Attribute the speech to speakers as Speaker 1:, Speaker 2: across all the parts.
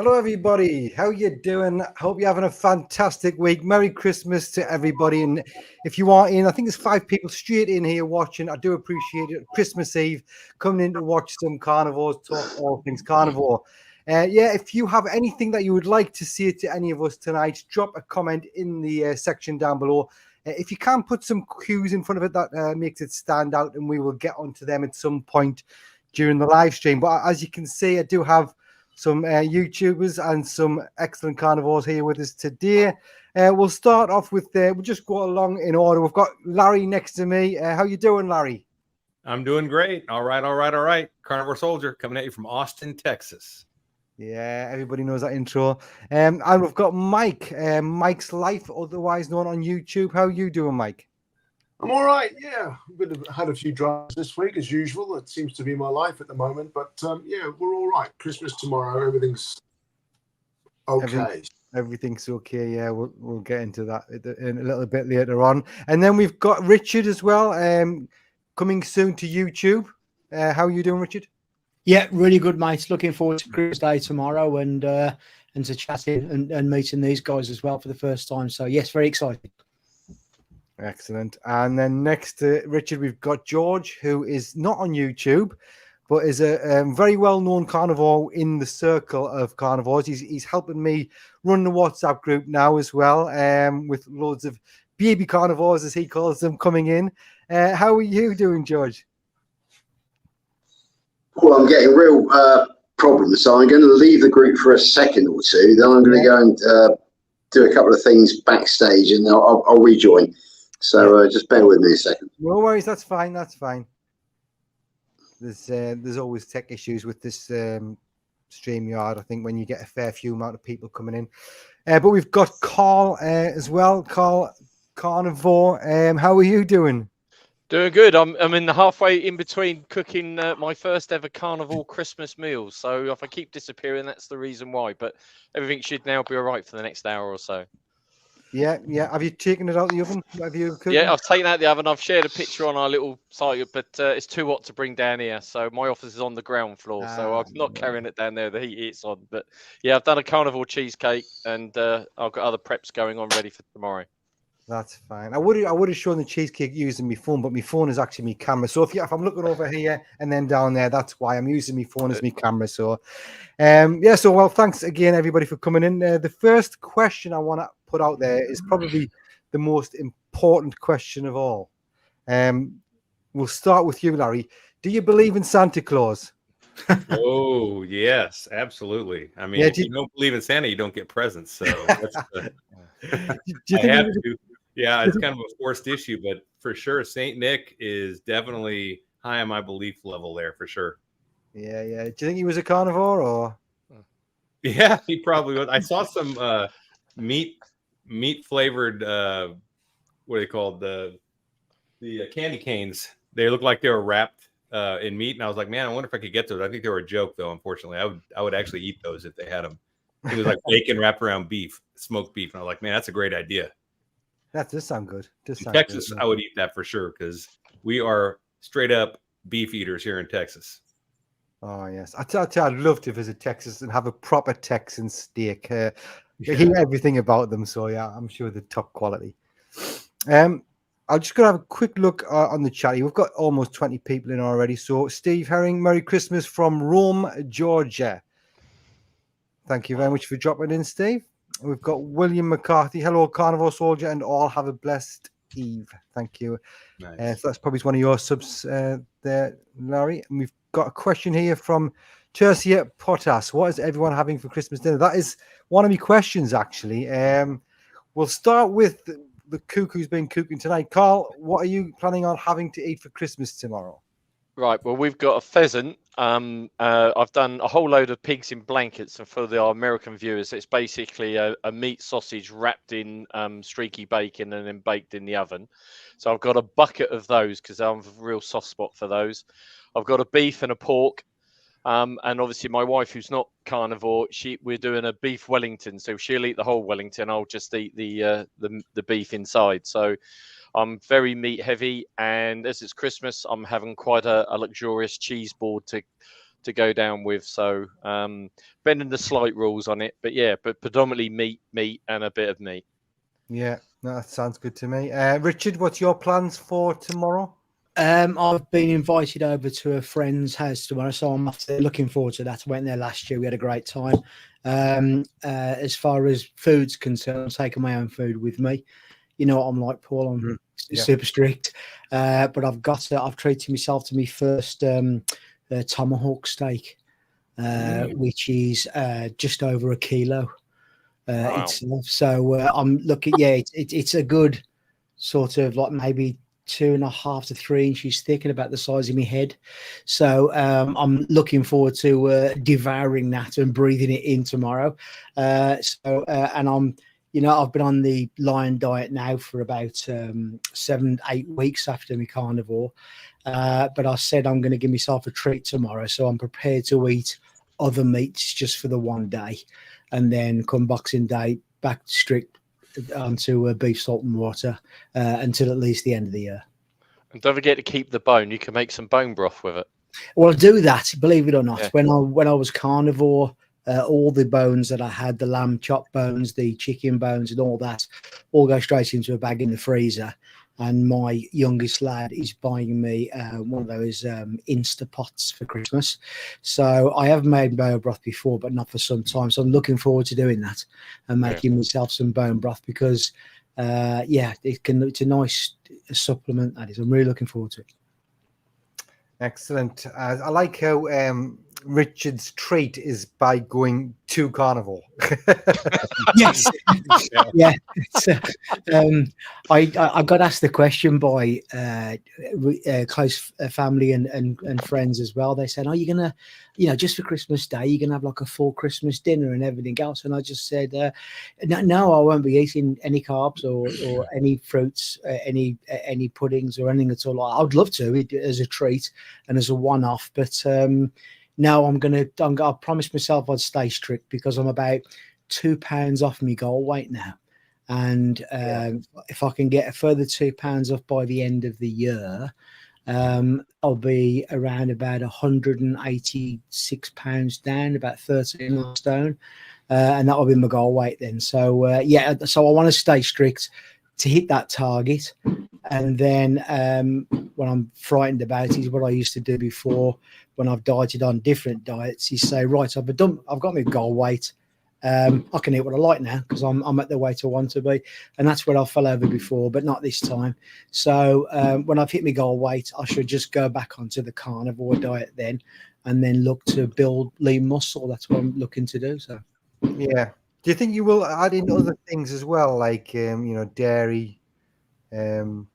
Speaker 1: Hello, everybody. How you doing? Hope you're having a fantastic week. Merry Christmas to everybody. And if you are in, I think there's 5 people straight in here watching. I do appreciate it. Christmas Eve, coming in to watch some carnivores, talk all things carnivore. If you have anything that you would like to say to any of us tonight, drop a comment in the section down below. If you can put some cues in front of it that makes it stand out, and we will get onto them at some point during the live stream. But as you can see, I do have some YouTubers and some excellent carnivores here with us today. We'll start off with, we'll just go along in order. We've got Larry next to me. How you doing, Larry?
Speaker 2: I'm doing great. All right. Carnivore Soldier coming at you from Austin, Texas.
Speaker 1: Yeah, everybody knows that intro. And we've got Mike, Mike's Life, otherwise known on YouTube. How you doing, Mike?
Speaker 3: I'm all right, yeah. Had a few drives this week, as usual. That seems to be my life at the moment. But, yeah, we're all right. Christmas tomorrow, everything's okay.
Speaker 1: Everything's okay, yeah. We'll get into that in a little bit later on. And then we've got Richard as well, coming soon to YouTube. How are you doing, Richard?
Speaker 4: Yeah, really good, mate. Looking forward to Christmas Day tomorrow and to chatting and meeting these guys as well for the first time. So, yes, very excited.
Speaker 1: Excellent. And then next to Richard, we've got George, who is not on YouTube, but is a very well-known carnivore in the circle of carnivores. He's helping me run the WhatsApp group now as well, with loads of baby carnivores, as he calls them, coming in. How are you doing, George?
Speaker 5: Well, I'm getting real problems, so I'm going to leave the group for a second or two. Then I'm going to go and do a couple of things backstage, and I'll rejoin. So just bear with me a second.
Speaker 1: No worries, that's fine. That's fine. There's always tech issues with this StreamYard, I think, when you get a fair few amount of people coming in. But we've got Carl as well. Carl Carnivore. How are you doing?
Speaker 6: Doing good. I'm in the halfway in between cooking my first ever carnivore Christmas meal. So if I keep disappearing, that's the reason why. But everything should now be all right for the next hour or so.
Speaker 1: Yeah. Have you taken it out of the oven? Have you cooked?
Speaker 6: Yeah, I've taken out the oven. I've shared a picture on our little site, but it's too hot to bring down here. So my office is on the ground floor, so I'm not carrying it down there. The heat it's on. But yeah, I've done a carnivore cheesecake, and I've got other preps going on ready for tomorrow.
Speaker 1: That's fine. I would have shown the cheesecake using my phone, but my phone is actually my camera. So if I'm looking over here and then down there, that's why I'm using my phone as my camera. So, well, thanks again, everybody, for coming in. The first question I want to put out there is probably the most important question of all. We'll start with you, Larry. Do you believe in Santa Claus?
Speaker 2: Oh, yes, absolutely. I mean, if you don't believe in Santa, you don't get presents. So that's I have to. Yeah, it's kind of a forced issue, but for sure, Saint Nick is definitely high on my belief level there for sure.
Speaker 1: Yeah. Do you think he was a carnivore or?
Speaker 2: Yeah, he probably was. I saw some meat flavored what are they called, the candy canes. They look like they were wrapped in meat, and I was like, man, I wonder if I could get those. I think they were a joke, though. Unfortunately, I would actually eat those if they had them. It was like bacon wrapped around beef, smoked beef, and I was like, man, that's a great idea.
Speaker 1: That does sound good.
Speaker 2: In Texas, I would eat that for sure because we are straight up beef eaters here in Texas.
Speaker 1: Oh yes, I'd love to visit Texas and have a proper Texan steak. I hear everything about them, so yeah, I'm sure they're top quality. I'm just gonna have a quick look on the chat. We've got almost 20 people in already. So Steve Herring, Merry Christmas from Rome, Georgia. Thank you very much for dropping in, Steve. We've got William McCarthy. Hello, Carnivore Soldier, and all have a blessed Eve. Thank you.
Speaker 2: Nice.
Speaker 1: So that's probably one of your subs there, Larry. And we've got a question here from Tercia Potas. What is everyone having for Christmas dinner? That is one of my questions, actually. We'll start with the cuckoo's been cooking tonight. Carl, what are you planning on having to eat for Christmas tomorrow?
Speaker 6: Right. Well, we've got a pheasant. I've done a whole load of pigs in blankets, and for the American viewers, it's basically a meat sausage wrapped in streaky bacon and then baked in the oven. So I've got a bucket of those because I have a real soft spot for those. I've got a beef and a pork, and obviously my wife, who's not carnivore, we're doing a beef Wellington, so she'll eat the whole Wellington. I'll just eat the beef inside. So I'm very meat heavy, and as it's Christmas, I'm having quite a luxurious cheese board to go down with. So bending the slight rules on it, but yeah, but predominantly meat, and a bit of meat.
Speaker 1: Yeah, no, that sounds good to me. Richard, what's your plans for tomorrow?
Speaker 4: I've been invited over to a friend's house tomorrow, so I'm looking forward to that. I went there last year; we had a great time. As far as food's concerned, I'm taking my own food with me. You know what I'm like, Paul. I'm super strict, but I've treated myself to my first tomahawk steak, which is just over a kilo.
Speaker 6: Wow.
Speaker 4: So I'm looking. Yeah, it's a good sort of like maybe 2.5 to 3 inches thick and about the size of my head. So I'm looking forward to devouring that and breathing it in tomorrow. And I'm, I've been on the lion diet now for about 7-8 weeks after my carnivore. But I said I'm going to give myself a treat tomorrow. So I'm prepared to eat other meats just for the one day, and then come Boxing Day back strict onto beef, salt and water until at least the end of the year.
Speaker 6: And don't forget to keep the bone. You can make some bone broth with it.
Speaker 4: Well, I do that, believe it or not.
Speaker 6: Yeah.
Speaker 4: When I was carnivore, all the bones that I had, the lamb chop bones, the chicken bones and all that, all go straight into a bag in the freezer. And my youngest lad is buying me one of those Instapots for Christmas. So I have made bone broth before, but not for some time. So I'm looking forward to doing that and making myself some bone broth because, it's a nice supplement. That is, I'm really looking forward to it.
Speaker 1: Excellent. I like how Richard's treat is by going to carnivore.
Speaker 4: Yes. Yeah. I got asked the question by close family and friends as well. They said, "Are you gonna, just for Christmas Day, you're gonna have like a full Christmas dinner and everything else?" And I just said, "No, I won't be eating any carbs or any fruits, any puddings or anything at all. I'd love to as a treat and as a one-off, but." No, I promised myself I'd stay strict because I'm about 2 pounds off my goal weight now. And if I can get a further 2 pounds off by the end of the year, I'll be around about 186 pounds down, about 13 stone. And that'll be my goal weight then. So, so I want to stay strict to hit that target. And then what I'm frightened about is what I used to do before when I've dieted on different diets. You say, right, I've got my goal weight. I can eat what I like now because I'm at the weight I want to be. And that's where I fell over before, but not this time. So when I've hit my goal weight, I should just go back onto the carnivore diet then and then look to build lean muscle. That's what I'm looking to do. So,
Speaker 1: yeah. Do you think you will add in other things as well, like dairy? When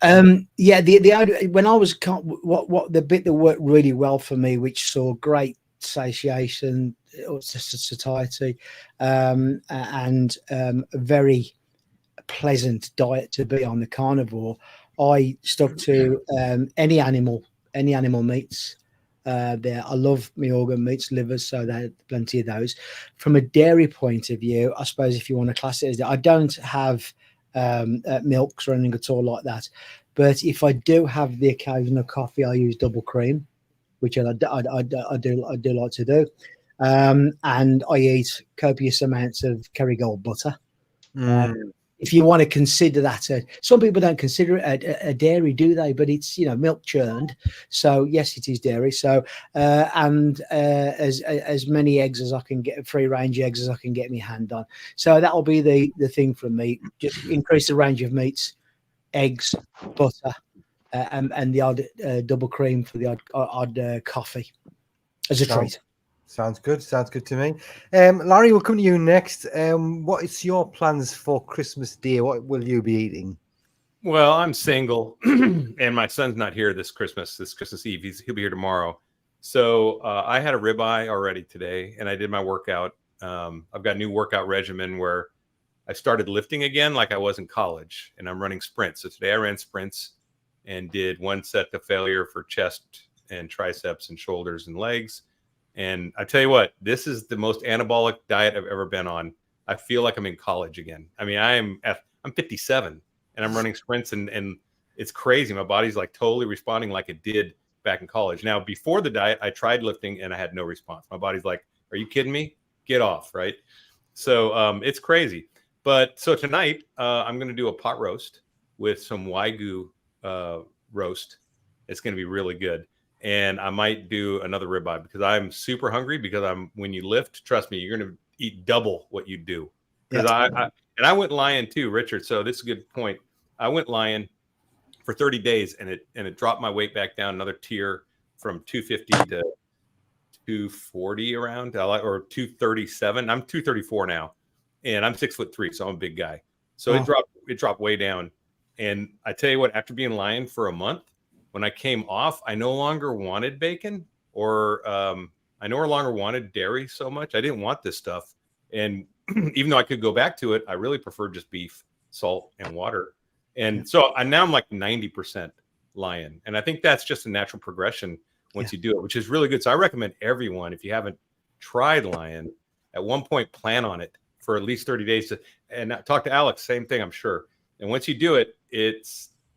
Speaker 4: I was what the bit that worked really well for me, which saw great satiation or satiety, and a very pleasant diet to be on the carnivore, I stuck to any animal meats. I love my organ meats, livers, so there are plenty of those. From a dairy point of view, I suppose if you want to class it as that, I don't have milks or anything at all like that. But if I do have the occasional coffee, I use double cream, which I do like to do. And I eat copious amounts of Kerrygold butter. If you want to consider that, some people don't consider it a dairy, do they? But it's milk churned, so yes, it is dairy. So as many eggs as I can get, free range eggs as I can get my hand on. So that'll be the thing from me. Just increase the range of meats, eggs, butter, and the odd double cream for the odd coffee as a treat.
Speaker 1: Sounds good. Sounds good to me. Larry, we'll come to you next. What is your plans for Christmas Day? What will you be eating?
Speaker 2: Well, I'm single, and my son's not here this Christmas Eve. He'll be here tomorrow. So I had a ribeye already today, and I did my workout. I've got a new workout regimen where I started lifting again like I was in college, and I'm running sprints. So today I ran sprints and did 1 set to failure for chest and triceps and shoulders and legs. And I tell you what, this is the most anabolic diet I've ever been on. I feel like I'm in college again. I mean, I'm 57 and I'm running sprints and it's crazy. My body's like totally responding like it did back in college. Now, before the diet, I tried lifting and I had no response. My body's like, are you kidding me? Get off, right? So it's crazy. But so tonight, I'm going to do a pot roast with some Wagyu roast. It's going to be really good. And I might do another ribeye because I'm super hungry because when you lift, trust me, you're going to eat double what you do. Because I went lion too, Richard. So this is a good point. I went lion for 30 days and it dropped my weight back down another tier from 250 to 240 around, or 237. I'm 234 now, and I'm 6'3", so I'm a big guy. So it dropped way down. And I tell you what, after being lion for a month, when I came off, I no longer wanted bacon, or I no longer wanted dairy so much. I didn't want this stuff. And even though I could go back to it, I really prefer just beef, salt, and water. And so now I'm like 90% lion. And I think that's just a natural progression once you do it, which is really good. So I recommend everyone, if you haven't tried lion, at one point plan on it for at least 30 days. And talk to Alex, same thing, I'm sure. And once you do it,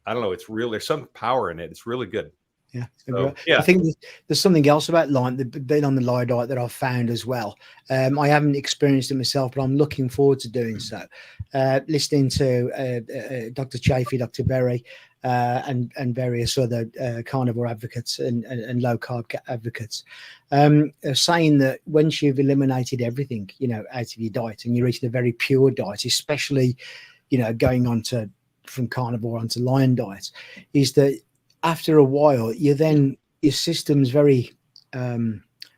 Speaker 2: I don't know, it's real. There's some power in it. It's really good.
Speaker 4: Yeah.
Speaker 2: So,
Speaker 4: I think there's something else about lion, being on the lion diet, that I've found as well. I haven't experienced it myself, but I'm looking forward to doing so. Listening to Dr. Chafee, Dr. Berry, and various other carnivore advocates and low carb advocates, saying that once you've eliminated everything, out of your diet and you're eating a very pure diet, especially, going on to from carnivore onto lion diet, is that after a while, your system's very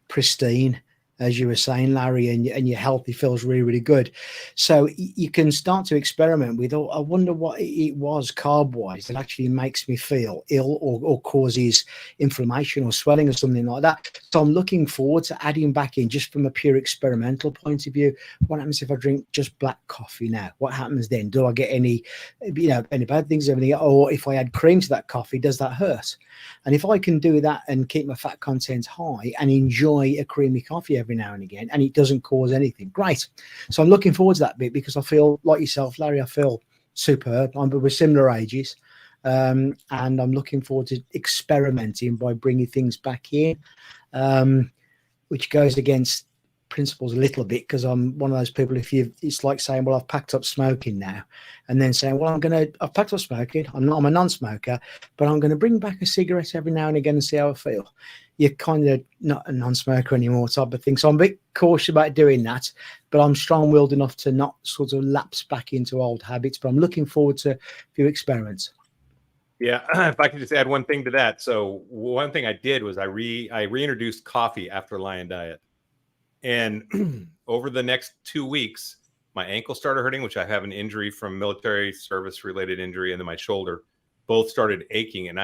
Speaker 4: pristine, as you were saying, Larry, and your healthy feels really, really good. So you can start to experiment with, I wonder what it was carb-wise that actually makes me feel ill or causes inflammation or swelling or something like that. So I'm looking forward to adding back in, just from a pure experimental point of view, what happens if I drink just black coffee now? What happens then? Do I get any bad things, everything? Or if I add cream to that coffee, does that hurt? And if I can do that and keep my fat content high and enjoy a creamy coffee every now and again, and it doesn't cause anything, great. So I'm looking forward to that bit, because I feel like yourself, Larry, I feel superb. We're similar ages, and I'm looking forward to experimenting by bringing things back in, which goes against principles a little bit, because I'm one of those people, it's like saying, well, I've packed up smoking now, and then saying, well, I've packed up smoking, I'm a non-smoker, but I'm going to bring back a cigarette every now and again and see how I feel. You're kind of not a non-smoker anymore, type of thing. So I'm a bit cautious about doing that, but I'm strong-willed enough to not sort of lapse back into old habits. But I'm looking forward to a few experiments.
Speaker 2: Yeah, if I could just add one thing to that. So one thing I did was I reintroduced coffee after lion diet. And over the next 2 weeks, my ankle started hurting, which I have an injury from military service related injury, and then my shoulder both started aching. And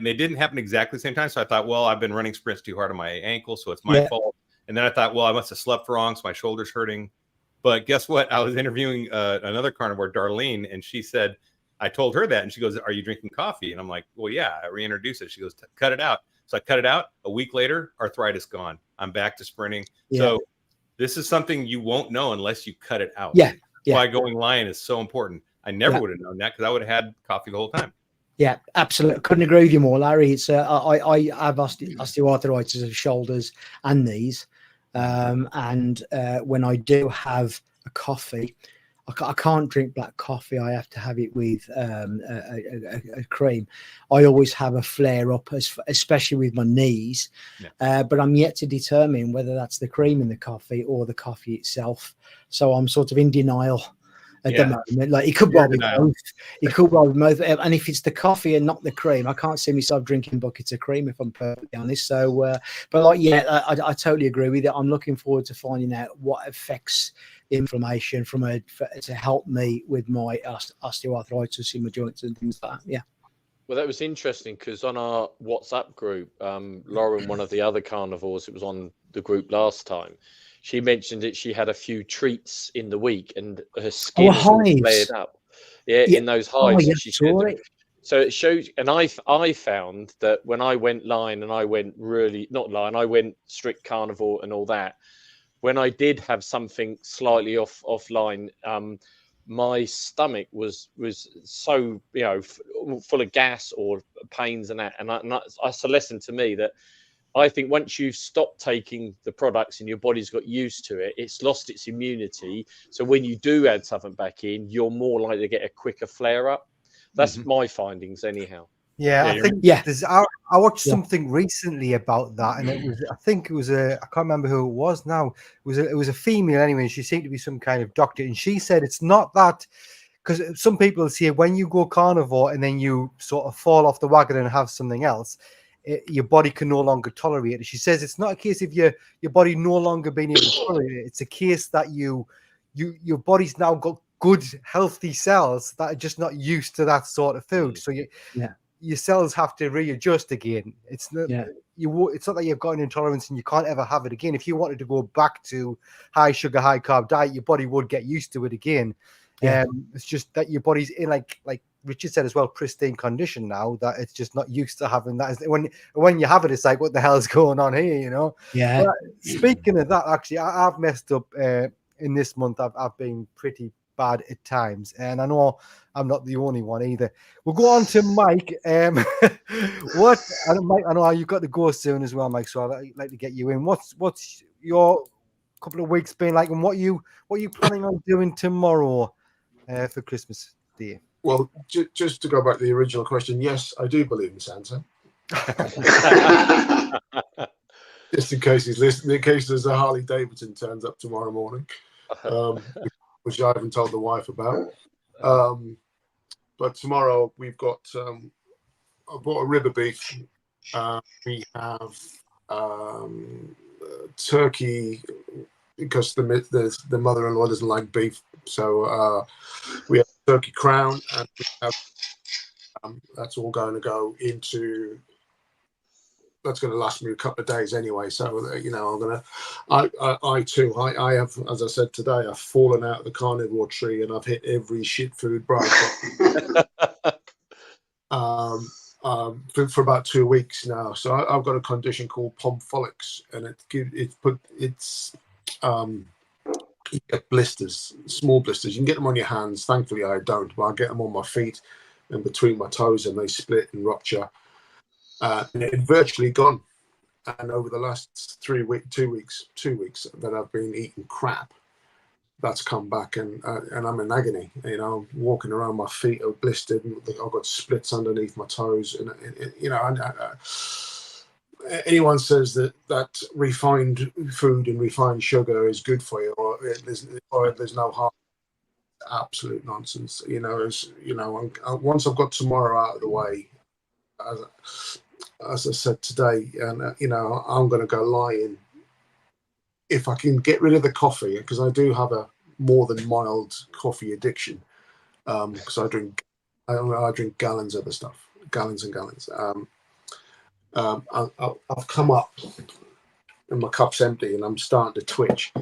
Speaker 2: they didn't happen exactly the same time. So I thought, well, I've been running sprints too hard on my ankle, so it's my fault. And then I thought, well, I must have slept wrong, so my shoulder's hurting. But guess what? I was interviewing another carnivore, Darlene, and she said, I told her that, and she goes, are you drinking coffee? And I'm like, well, yeah, I reintroduced it. She goes, cut it out. So I cut it out. A week later, arthritis gone. I'm back to sprinting. Yeah. So this is something you won't know unless you cut it out.
Speaker 4: Yeah.
Speaker 2: Why going lion is so important. I never would have known that, because I would have had coffee the whole time.
Speaker 4: Yeah, absolutely. Couldn't agree with you more, Larry. It's I have osteoarthritis of shoulders and knees, and when I do have a coffee, I can't drink black coffee. I have to have it with a cream. I always have a flare up, especially with my knees. Yeah. But I'm yet to determine whether that's the cream in the coffee or the coffee itself. So I'm sort of in denial at the moment. Like, it could well be both. It could well be both. And if it's the coffee and not the cream, I can't see myself drinking buckets of cream, if I'm perfectly honest. So, but I totally agree with it. I'm looking forward to finding out what affects inflammation to help me with my osteoarthritis in my joints and things like that. Yeah.
Speaker 6: Well, that was interesting, because on our WhatsApp group, Lauren, one of the other carnivores, it was on the group last time, she mentioned that she had a few treats in the week and her skin flared up. Yeah, in those hives. She said, so it shows. And I found that when I went lion and I went I went strict carnivore and all that, when I did have something slightly offline, my stomach was so, you know, full of gas or pains and that. And that's a lesson to me that I think once you've stopped taking the products and your body's got used to it, it's lost its immunity. So when you do add something back in, you're more likely to get a quicker flare up. That's my findings anyhow.
Speaker 1: Yeah, I think there's. I watched something recently about that, and it was. I think it was a. I can't remember who it was now. It was a female anyway. And she seemed to be some kind of doctor, and she said it's not that, because some people say when you go carnivore and then you sort of fall off the wagon and have something else, your body can no longer tolerate it. She says it's not a case of your body no longer being able to tolerate it. It's a case that your body's now got good healthy cells that are just not used to that sort of food. So your cells have to readjust again. It's not it's not that you've got an intolerance and you can't ever have it again. If you wanted to go back to high sugar, high carb diet, your body would get used to it again. It's just that your body's in like Richard said as well, pristine condition now, that it's just not used to having that. When you have it, it's like, what the hell is going on here, you know?
Speaker 4: Yeah.
Speaker 1: But speaking of that, actually, I've messed up in this month. I've been pretty bad at times, and I know I'm not the only one either. We'll go on to Mike. Mike, I know you've got to go soon as well, Mike, so I'd like to get you in. What's your couple of weeks been like, and what you planning on doing tomorrow for Christmas Day?
Speaker 3: Well, just to go back to the original question, yes, I do believe in Santa. Just in case he's listening, in case there's a Harley Davidson turns up tomorrow morning, which I haven't told the wife about. But tomorrow we've got, I bought a rib of beef. We have turkey, because the mother-in-law doesn't like beef. So we have turkey crown, and we have, that's all going to go into, that's going to last me a couple of days anyway. So, you know, I have, as I said today, I've fallen out of the carnivore tree and I've hit every shit food branch. For about 2 weeks now. So I've got a condition called pompholics, and you get blisters, small blisters. You can get them on your hands. Thankfully, I don't, but I get them on my feet and between my toes, and they split and rupture. And it's virtually gone. And over the last 2 weeks that I've been eating crap, that's come back, and I'm in agony. You know, walking around, my feet are blistered, and I've got splits underneath my toes, and you know, anyone says that refined food and refined sugar is good for you, or there's no harm, absolute nonsense. You know, once I've got tomorrow out of the way, as I said today, and you know, I'm going to go lying. If I can get rid of the coffee, because I do have a more than mild coffee addiction, because I drink gallons of the stuff, gallons and gallons. I've come up and my cup's empty and I'm starting to twitch.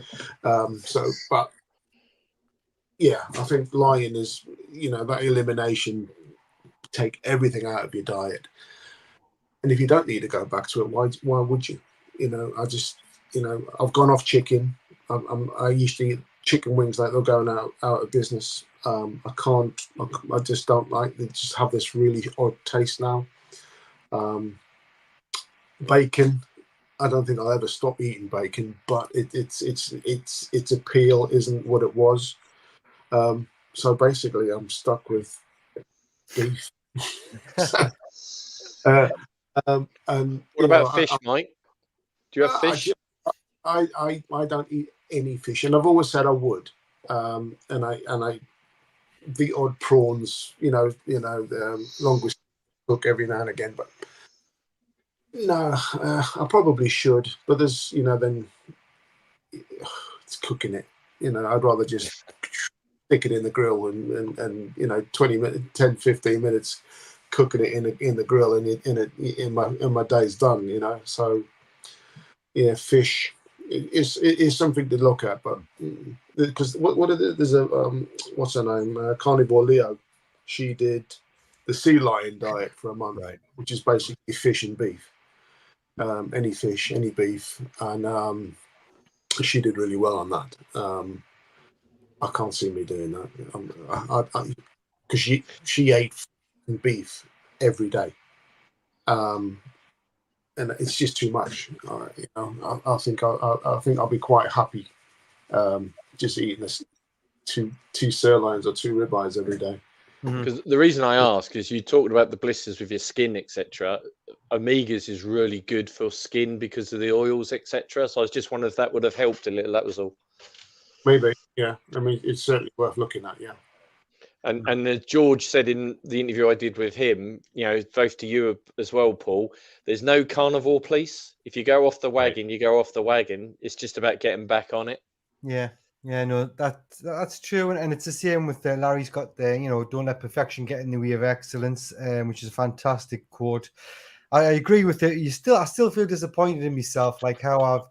Speaker 3: But yeah, I think lying is, you know, that elimination, take everything out of your diet. And if you don't need to go back to it, why would you? You know, I've gone off chicken. I used to eat chicken wings like they're going out of business. I just don't like. They just have this really odd taste now. Bacon, I don't think I'll ever stop eating bacon, but its appeal isn't what it was. So basically, I'm stuck with beef. And
Speaker 6: what about fish, Mike? Do you have fish?
Speaker 3: I don't eat any fish, and I've always said I would. And I the odd prawns, longest cook every now and again, but no, I probably should. But there's, then it's cooking it. I'd rather just stick it in the grill and 20 minutes, 10, 15 minutes cooking it in the grill, and in my day's done. So yeah, fish is something to look at, but because there's a what's her name, Carnivore Leo, she did the sea lion diet for a month, right, which is basically fish and beef, any fish, any beef, and she did really well on that. I can't see me doing that. Because she ate beef every day, and it's just too much. You know, I think I'll be quite happy just eating this two sirloins or 2 ribeyes every day.
Speaker 6: Because the reason I ask is you talked about the blisters with your skin, etc. Omegas is really good for skin because of the oils, etc. So I was just wondering if that would have helped a little. That was all.
Speaker 3: Maybe, yeah. I mean, it's certainly worth looking at, yeah.
Speaker 6: And George said in the interview I did with him, you know, both to you as well, Paul, there's no carnivore police. If you go off the wagon, you go off the wagon. It's just about getting back on it.
Speaker 1: Yeah. Yeah, no, that's true, and it's the same with Larry's got the, you know, don't let perfection get in the way of excellence, which is a fantastic quote. I agree with it. I still feel disappointed in myself, like how I've,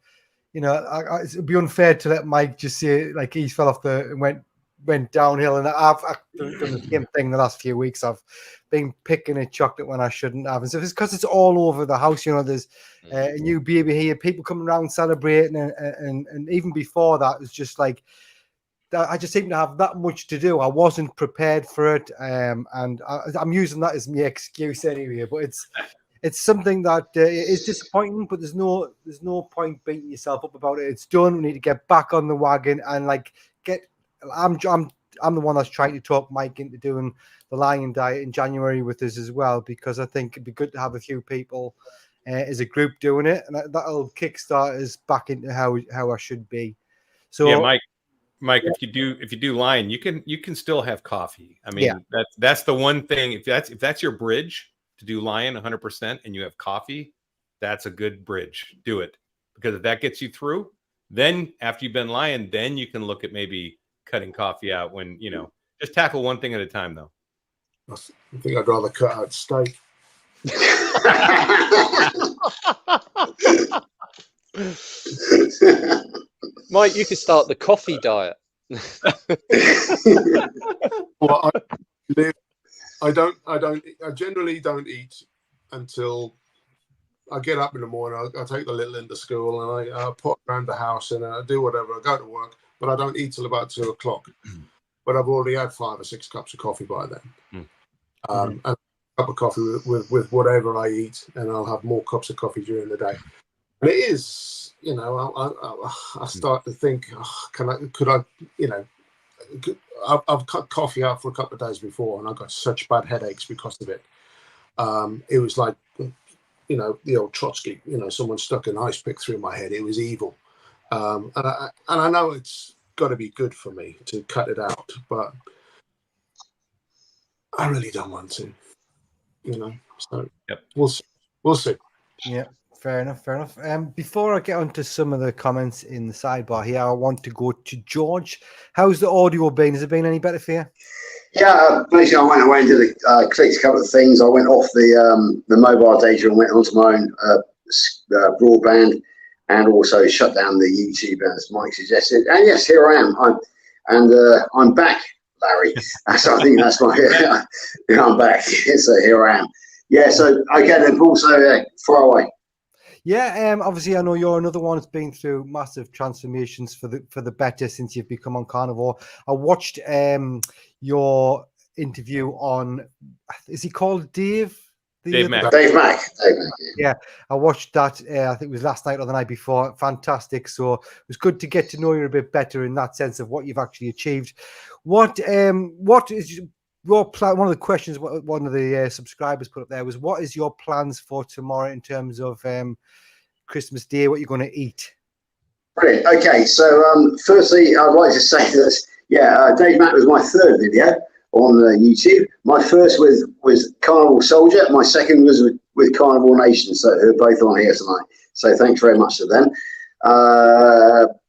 Speaker 1: you know, it'd be unfair to let Mike just say like he's fell off and went downhill, and I've done the same thing the last few weeks. I've been picking at chocolate when I shouldn't have, and so it's because it's all over the house. You know, there's a new baby here, people coming around celebrating, and even before that, it was just like I just seem to have that much to do. I wasn't prepared for it, and I'm using that as my excuse anyway. But it's something that is disappointing. But there's no point beating yourself up about it. It's done. We need to get back on the wagon and like get. I'm the one that's trying to talk Mike into doing the lion diet in January with us as well, because I think it'd be good to have a few people as a group doing it, and that'll kickstart us back into how I should be. So
Speaker 2: yeah, Mike, if you do lion, you can still have coffee. I mean, that's the one thing. If that's your bridge to do lion 100%, and you have coffee, that's a good bridge. Do it, because if that gets you through, then after you've been lion, then you can look at maybe cutting coffee out. When you know, just tackle one thing at a time, though.
Speaker 3: I think I'd rather cut out steak.
Speaker 6: Mike, you could start the coffee diet.
Speaker 3: Well, I generally don't eat until I get up in the morning. I take the little into school, and I put around the house, and I do whatever. I go to work, but I don't eat till about 2 o'clock. But I've already had 5 or 6 cups of coffee by then. And a cup of coffee with whatever I eat, and I'll have more cups of coffee during the day. And it is, you know, I start to think, could I, you know, I've cut coffee out for a couple of days before, and I got such bad headaches because of it. It was like, you know, the old Trotsky, you know, someone stuck an ice pick through my head. It was evil. And I know it's got to be good for me to cut it out, but I really don't want to, you know. So we'll see.
Speaker 1: Yeah, fair enough. Before I get onto some of the comments in the sidebar here, I want to go to George. How's the audio been? Has it been any better for you?
Speaker 5: Yeah, basically, I went away and did clicked a couple of things. I went off the mobile data and went onto my own broadband, and also shut down the YouTube, as Mike suggested. And yes, here I am. I'm back, Larry. So I think that's my. I'm back. So here I am. Yeah. So okay, then Paul. So far away.
Speaker 1: Yeah, obviously I know you're another one that's been through massive transformations for the better since you've become on carnivore. I watched your interview on, is he called Dave?
Speaker 5: Dave Mack.
Speaker 1: Yeah, I watched that. I think it was last night or the night before. Fantastic. So it was good to get to know you a bit better in that sense of what you've actually achieved. What is your plan? One of the questions one of the subscribers put up there was, what is your plans for tomorrow in terms of Christmas Day? What you're going to eat?
Speaker 5: Brilliant. Okay, so firstly, I'd like to say that Dave Mack was my third video on YouTube. My first was Carnivore Soldier. My second was with Carnivore Nation. So they're both on here tonight. So thanks very much to them.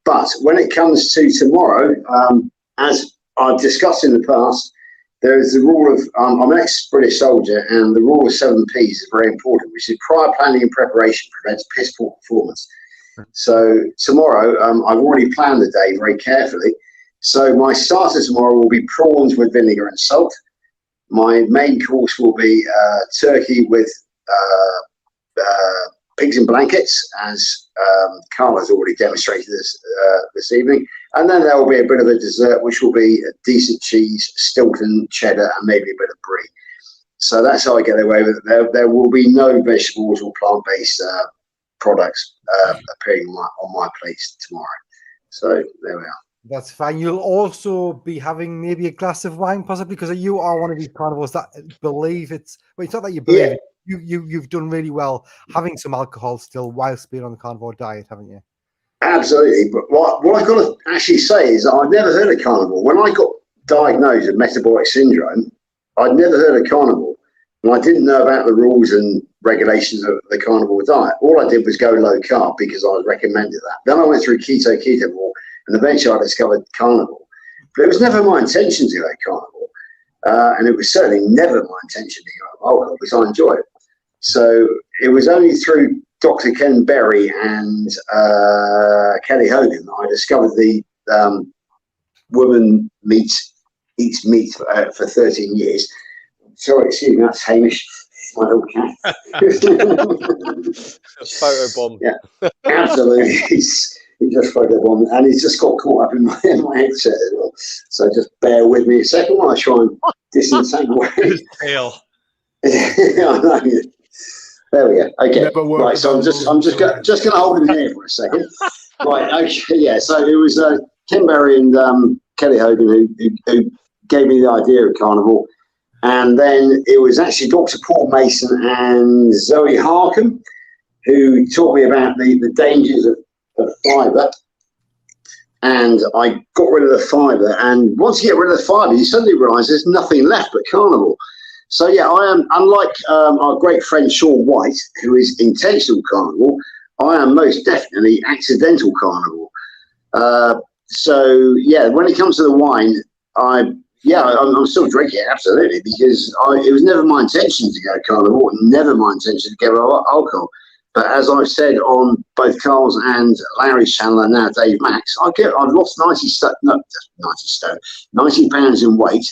Speaker 5: But when it comes to tomorrow, as I've discussed in the past, there is the rule of, I'm an ex-British soldier, and the rule of 7 Ps is very important, which is prior planning and preparation prevents piss poor performance. So tomorrow, I've already planned the day very carefully. So my starter tomorrow will be prawns with vinegar and salt. My main course will be turkey with pigs in blankets, as Carla's already demonstrated this evening. And then there will be a bit of a dessert, which will be a decent cheese, Stilton, cheddar, and maybe a bit of brie. So that's how I get away with it. There will be no vegetables or plant-based products appearing on my plate tomorrow. So there we are.
Speaker 1: That's fine. You'll also be having maybe a glass of wine, possibly, because you are one of these carnivores that believe it's. Well, it's not that you believe it. You've done really well having some alcohol still whilst being on the carnivore diet, haven't you?
Speaker 5: Absolutely. But what I've got to actually say is I've never heard of carnivore. When I got diagnosed with metabolic syndrome, I'd never heard of carnivore. And I didn't know about the rules and regulations of the carnivore diet. All I did was go low carb because I was recommended that. Then I went through keto, and eventually I discovered carnivore. But it was never my intention to go carnivore. And it was certainly never my intention to go alcohol because I enjoy it. So it was only through Dr. Ken Berry and Kelly Hogan that I discovered the woman eats meat for 13 years. Sorry, excuse me, that's Hamish, my little cat.
Speaker 6: Photobomb.
Speaker 5: Yeah, absolutely. He just photobombed, and he's just got caught up in my headset as well. So just bear with me a second while I try and disentangle his
Speaker 2: tail.
Speaker 5: There we go. Okay, right. So I'm just going to hold him here for a second. Right. Okay. Yeah. So it was Ken Berry and Kelly Hogan who gave me the idea of carnivore. And then it was actually Dr. Paul Mason and Zoe Harcombe who taught me about the dangers of fibre. And I got rid of the fibre. And once you get rid of the fibre, you suddenly realise there's nothing left but carnivore. So, yeah, I am, unlike our great friend Sean White, who is intentional carnivore, I am most definitely accidental carnivore. So, yeah, when it comes to the wine, I'm still drinking it, absolutely, because it was never my intention to go carnivore, never my intention to go alcohol. But as I've said on both Carl's and Larry's channel and now Dave Max, I've lost 90 pounds in weight,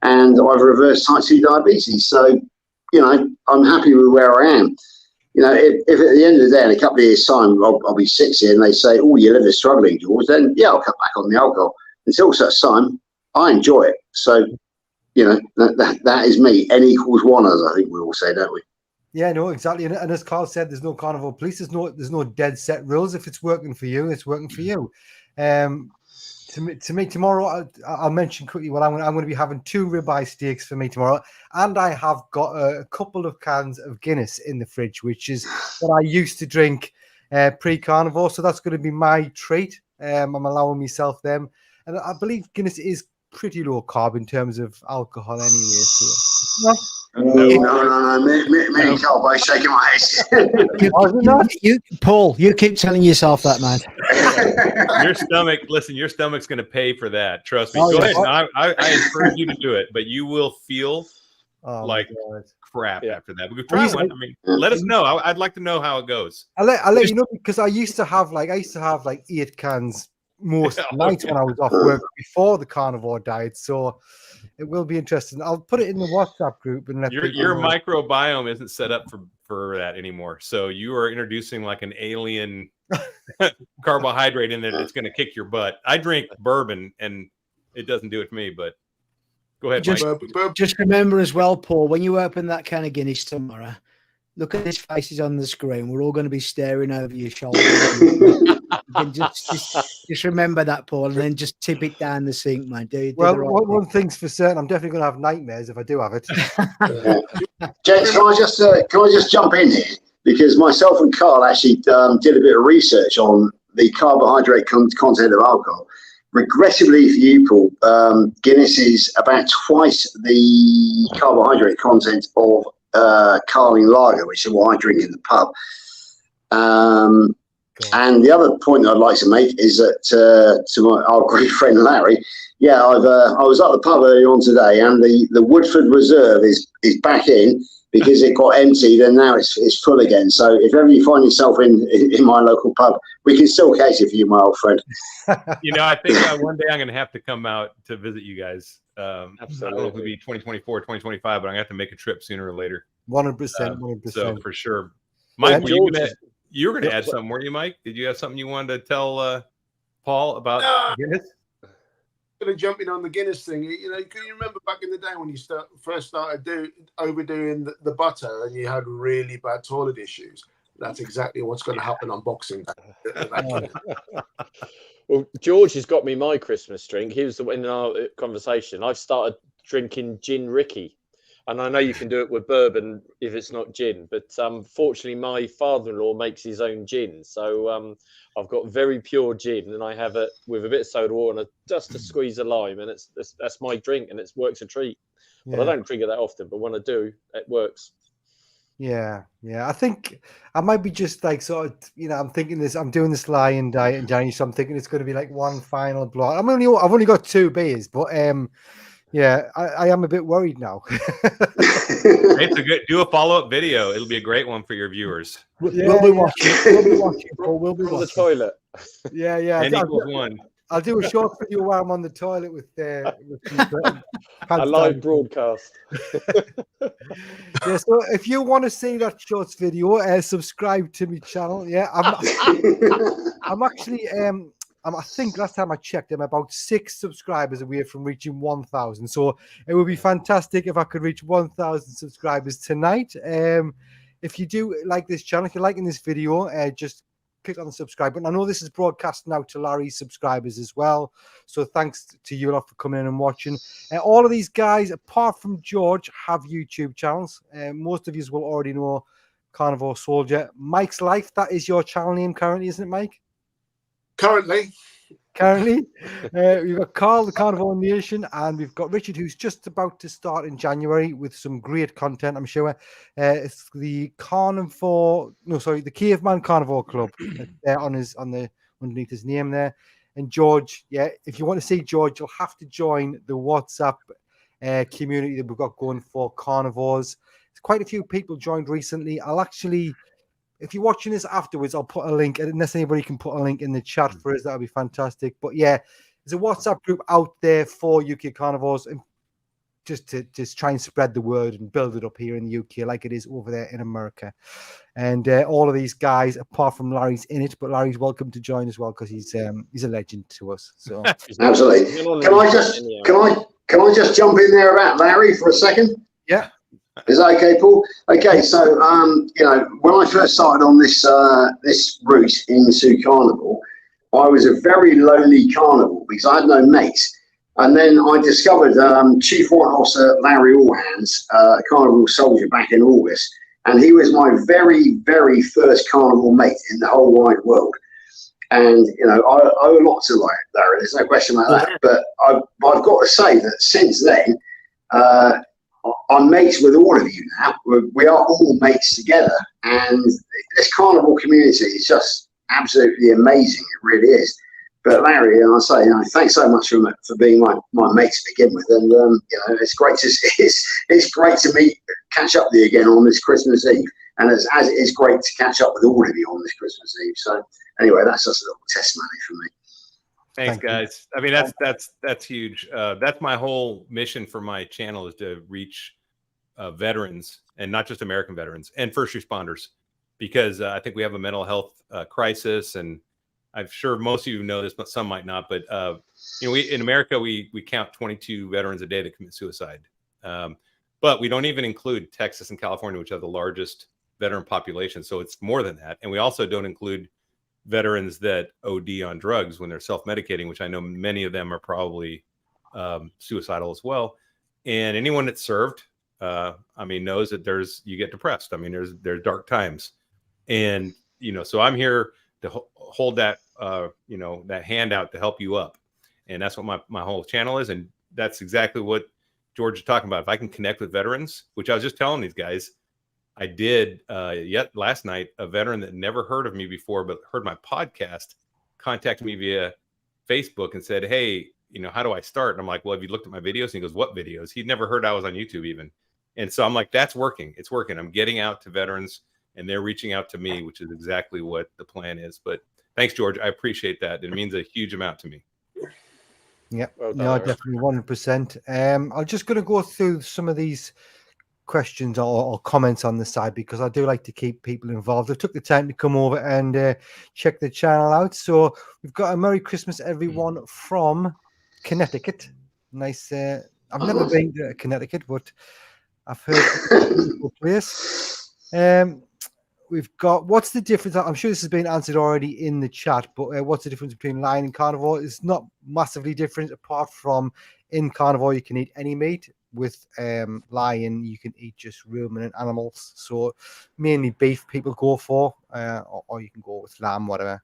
Speaker 5: and I've reversed type 2 diabetes. So, I'm happy with where I am. If at the end of the day, in a couple of years' time, I'll be 60 and they say, oh, your liver's struggling, George, then, yeah, I'll cut back on the alcohol. Until such time, I enjoy it. So, that is me. N equals 1, as I think we all say, don't we?
Speaker 1: Yeah, no, exactly. And as Carl said, there's no carnivore police. There's no dead set rules. If it's working for you, it's working for you. To me tomorrow, I'll mention quickly what I'm going to be having 2 ribeye steaks for me tomorrow, and I have got a couple of cans of Guinness in the fridge, which is what I used to drink pre-carnivore. So that's going to be my treat. I'm allowing myself them, and I believe Guinness is pretty low carb in terms of alcohol anyway. So,
Speaker 5: No. Me and Carl both shaking my head.
Speaker 4: Paul, you keep telling yourself that, man.
Speaker 2: Your stomach's going to pay for that. Trust me. Go ahead. I encourage you to do it, but you will feel like crap after that. We try one. Let us know. I'd like to know how it goes.
Speaker 1: I'll let you know, because I used to have like 8 cans most nights when I was off work before the carnivore diet. So it will be interesting. I'll put it in the WhatsApp group and let
Speaker 2: your microbiome isn't set up for that anymore. So you are introducing like an alien carbohydrate in there that's going to kick your butt. I drink bourbon and it doesn't do it for me, but go ahead.
Speaker 4: Just remember as well, Paul, when you open that can of Guinness tomorrow, look at his faces on the screen. We're all going to be staring over your shoulder. just remember that, Paul, and then just tip it down the sink, man.
Speaker 1: One thing's for certain, I'm definitely going to have nightmares if I do have it.
Speaker 5: James, can I just jump in here? Because myself and Carl actually did a bit of research on the carbohydrate content of alcohol. Regrettably for you, Paul, Guinness is about twice the carbohydrate content of Carling Lager, which is what I drink in the pub. And the other point I'd like to make is that to our great friend Larry, I was at the pub earlier on today, and the Woodford Reserve is back in because it got emptied and now it's full again. So if ever you find yourself in my local pub, we can still cater for you, my old friend.
Speaker 2: I think one day I'm going to have to come out to visit you guys. Absolutely. I don't know if it'll be 2024, 2025, but I'm going to have to make a trip sooner or later.
Speaker 1: 100%.
Speaker 2: So for sure. Mike, you were going to add something, weren't you, Mike? Did you have something you wanted to tell Paul, about
Speaker 3: No.
Speaker 2: Guinness?
Speaker 3: Going to jump in on the Guinness thing. You know, can you remember back in the day when you first started overdoing the butter and you had really bad toilet issues? That's exactly what's going to happen on Boxing Day.
Speaker 6: Well, George has got me my Christmas drink. He was the one in our conversation. I've started drinking gin Ricky, and I know you can do it with bourbon if it's not gin, but fortunately my father-in-law makes his own gin, so I've got very pure gin, and I have it with a bit of soda water and just a squeeze of lime, and that's my drink, and it works a treat. But I don't drink it that often, but when I do, it works.
Speaker 1: Yeah. I think I might be just like sort of, you know, I'm thinking this. I'm doing this lion diet in January, so I'm thinking it's going to be like one final block. I've only got 2 beers, but yeah, I am a bit worried now.
Speaker 2: It's a good. Do a follow-up video. It'll be a great one for your viewers.
Speaker 1: We'll be watching. We'll be
Speaker 6: From the
Speaker 1: watching.
Speaker 6: toilet.
Speaker 1: Yeah.
Speaker 2: N equals 1.
Speaker 1: I'll do a short video while I'm on the toilet with
Speaker 6: A live broadcast.
Speaker 1: Yeah, so if you want to see that shorts video, subscribe to my channel. Yeah, I'm actually I think last time I checked, I'm about 6 subscribers away from reaching 1,000. So it would be fantastic if I could reach 1,000 subscribers tonight. If you do like this channel, if you're liking this video, just click on the subscribe button. I know this is broadcast now to Larry's subscribers as well, so thanks to you lot for coming in and watching. All of these guys, apart from George, have YouTube channels. Most of you will already know Carnivore Soldier. Mike's Life, that is your channel name currently, isn't it, Mike?
Speaker 3: Currently.
Speaker 1: We've got Carl, the Carnivore Nation, and we've got Richard, who's just about to start in January with some great content, I'm sure. It's the the Caveman Carnivore Club underneath his name there. And George, yeah, if you want to see George, you'll have to join the WhatsApp community that we've got going for carnivores. There's quite a few people joined recently. If you're watching this afterwards, I'll put a link, unless anybody can put a link in the chat for us, that would be fantastic. But yeah, there's a WhatsApp group out there for UK carnivores, and just to try and spread the word and build it up here in the UK like it is over there in America. And all of these guys, apart from Larry's in it, but Larry's welcome to join as well because he's a legend to us. So
Speaker 5: absolutely. Can I just jump in there about Larry for a second?
Speaker 1: Yeah.
Speaker 5: Is that okay, Paul? Okay, so you know, when I first started on this route into carnivore, I was a very lonely carnivore because I had no mates. And then I discovered Chief Warrant Officer Larry Allhands, a carnivore soldier back in August, and he was my very, very first carnivore mate in the whole wide world. And you know, I owe a lot to Larry. There's no question about that. But I've got to say that since then, I'm mates with all of you now. We are all mates together, and this carnivore community is just absolutely amazing. It really is. But Larry, and I say, you know, thanks so much for being my mate to begin with, and you know, it's great to catch up with you again on this Christmas Eve, and as it is great to catch up with all of you on this Christmas Eve. So anyway, that's just a little testimony from me.
Speaker 2: Thanks, guys. I mean, that's huge. That's my whole mission for my channel, is to reach veterans, and not just American veterans, and first responders, because I think we have a mental health crisis, and I'm sure most of you know this, but some might not. But you know, in America, we count 22 veterans a day that commit suicide, but we don't even include Texas and California, which have the largest veteran population. So it's more than that, and we also don't include veterans that OD on drugs when they're self-medicating, which I know many of them are probably suicidal as well. And anyone that served, I mean, knows that you get depressed. I mean, there's dark times, and you know, so I'm here to hold that you know, that hand out to help you up, and that's what my whole channel is. And that's exactly what George is talking about. If I can connect with veterans, which I was just telling these guys, I did last night, a veteran that never heard of me before but heard my podcast contacted me via Facebook and said, hey, you know, how do I start? And I'm like, well, have you looked at my videos? And he goes, what videos? He'd never heard I was on YouTube even. And so I'm like, that's working. It's working. I'm getting out to veterans, and they're reaching out to me, which is exactly what the plan is. But thanks, George. I appreciate that. It means a huge amount to me.
Speaker 1: Yeah,
Speaker 6: Well done,
Speaker 1: no,
Speaker 6: Eric.
Speaker 1: definitely 100%. I'm just going to go through some of these questions or comments on the side, because I do like to keep people involved. I took the time to come over and check the channel out. So we've got a Merry Christmas, everyone, from Connecticut. Nice. I've never been to Connecticut, but I've heard it's a beautiful place. We've got, what's the difference? I'm sure this has been answered already in the chat, but what's the difference between lion and carnivore? It's not massively different, apart from in carnivore you can eat any meat. With lion you can eat just ruminant animals, so mainly beef people go for, or you can go with lamb, whatever.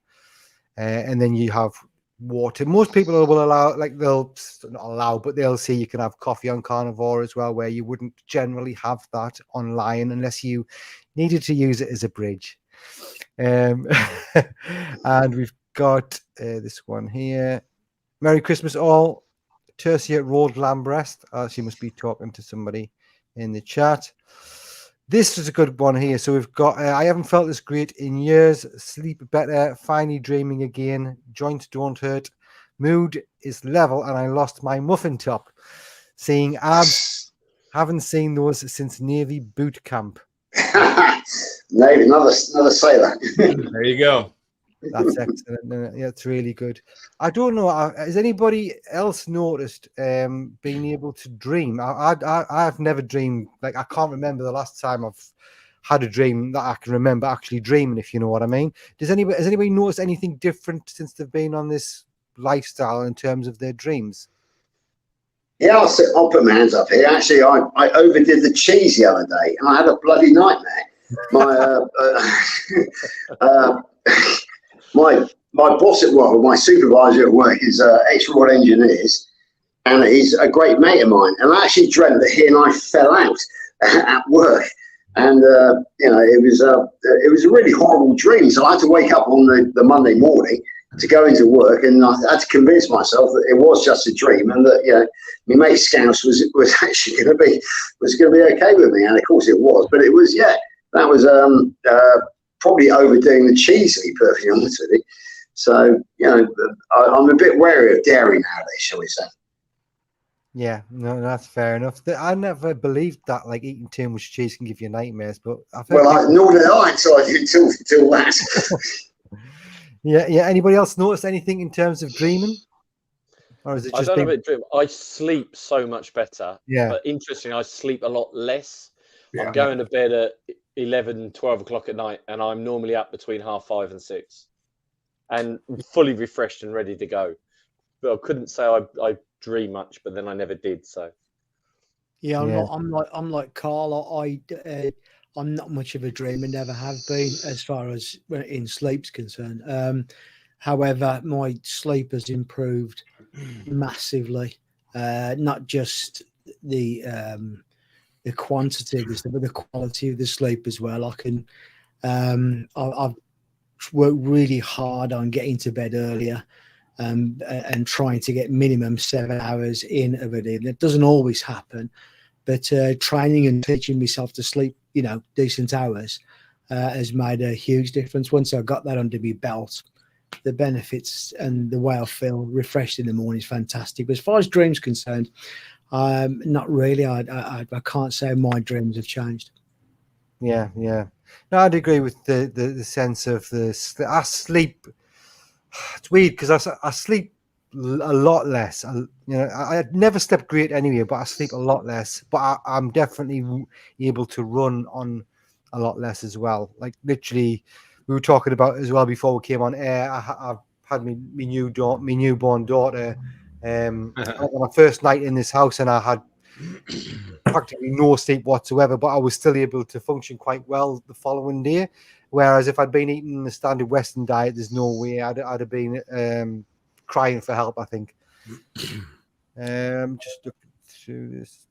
Speaker 1: And then you have water. Most people will allow, like, they'll not allow, but they'll say you can have coffee on carnivore as well, where you wouldn't generally have that on lion unless you needed to use it as a bridge. And we've got this one here. Merry Christmas all. Tertia rolled lamb breast. She must be talking to somebody in the chat. This is a good one here. So we've got, I haven't felt this great in years. Sleep better. Finally dreaming again. Joints don't hurt. Mood is level, and I lost my muffin top. Seeing abs. Haven't seen those since Navy boot camp.
Speaker 5: Navy, another sailor.
Speaker 2: There you go.
Speaker 1: That's excellent. Yeah, it's really good. I don't know. Has anybody else noticed being able to dream? I've never dreamed. Like, I can't remember the last time I've had a dream that I can remember actually dreaming, if you know what I mean. Has anybody noticed anything different since they've been on this lifestyle in terms of their dreams?
Speaker 5: Yeah, I'll put my hands up here. Actually, I overdid the cheese the other day, and I had a bloody nightmare. My boss at work, my supervisor at work, is ex-rod engineers, and he's a great mate of mine. And I actually dreamt that he and I fell out at work, and it was a really horrible dream. So I had to wake up on the Monday morning to go into work, and I had to convince myself that it was just a dream, and that my mate Scouse was actually going to be okay with me, and of course it was. But it was that was probably overdoing the cheese, to be perfectly honest with you. So, I'm a bit wary of dairy nowadays, shall we say. Yeah,
Speaker 1: no, that's fair enough. I never believed that, like, eating too much cheese can give you nightmares, but
Speaker 5: nor did I until I did till that.
Speaker 1: Yeah. Anybody else notice anything in terms of dreaming? Or is it just
Speaker 6: I don't know about dream. I sleep so much better.
Speaker 1: Yeah.
Speaker 6: But interestingly, I sleep a lot less.
Speaker 3: Yeah.
Speaker 6: I'm going to bed at 11, 12 o'clock at night, and I'm normally up between 5:30 and 6, and fully refreshed and ready to go. But I couldn't say I dream much, but then I never did. So
Speaker 4: yeah, I'm like Carl. I'm not much of a dreamer, never have been, as far as in sleep's concerned. However, my sleep has improved massively. Not just the quantity of the sleep, but the quality of the sleep as well. I've worked really hard on getting to bed earlier, and trying to get minimum 7 hours in of it. It doesn't always happen, but training and teaching myself to sleep, decent hours, has made a huge difference. Once I got that under my belt, the benefits and the way I feel refreshed in the morning is fantastic. But as far as dreams concerned, not really. I can't say my dreams have changed.
Speaker 1: Yeah. No, I'd agree with the sense of I sleep. It's weird because I sleep a lot less. I never slept great anyway, but I sleep a lot less. But I'm definitely able to run on a lot less as well. Like, literally, we were talking about as well before we came on air. I've had my newborn daughter on my first night in this house, and I had practically no sleep whatsoever, but I was still able to function quite well the following day. Whereas if I'd been eating the standard Western diet, there's no way I'd have been crying for help, I think. Just looking through this.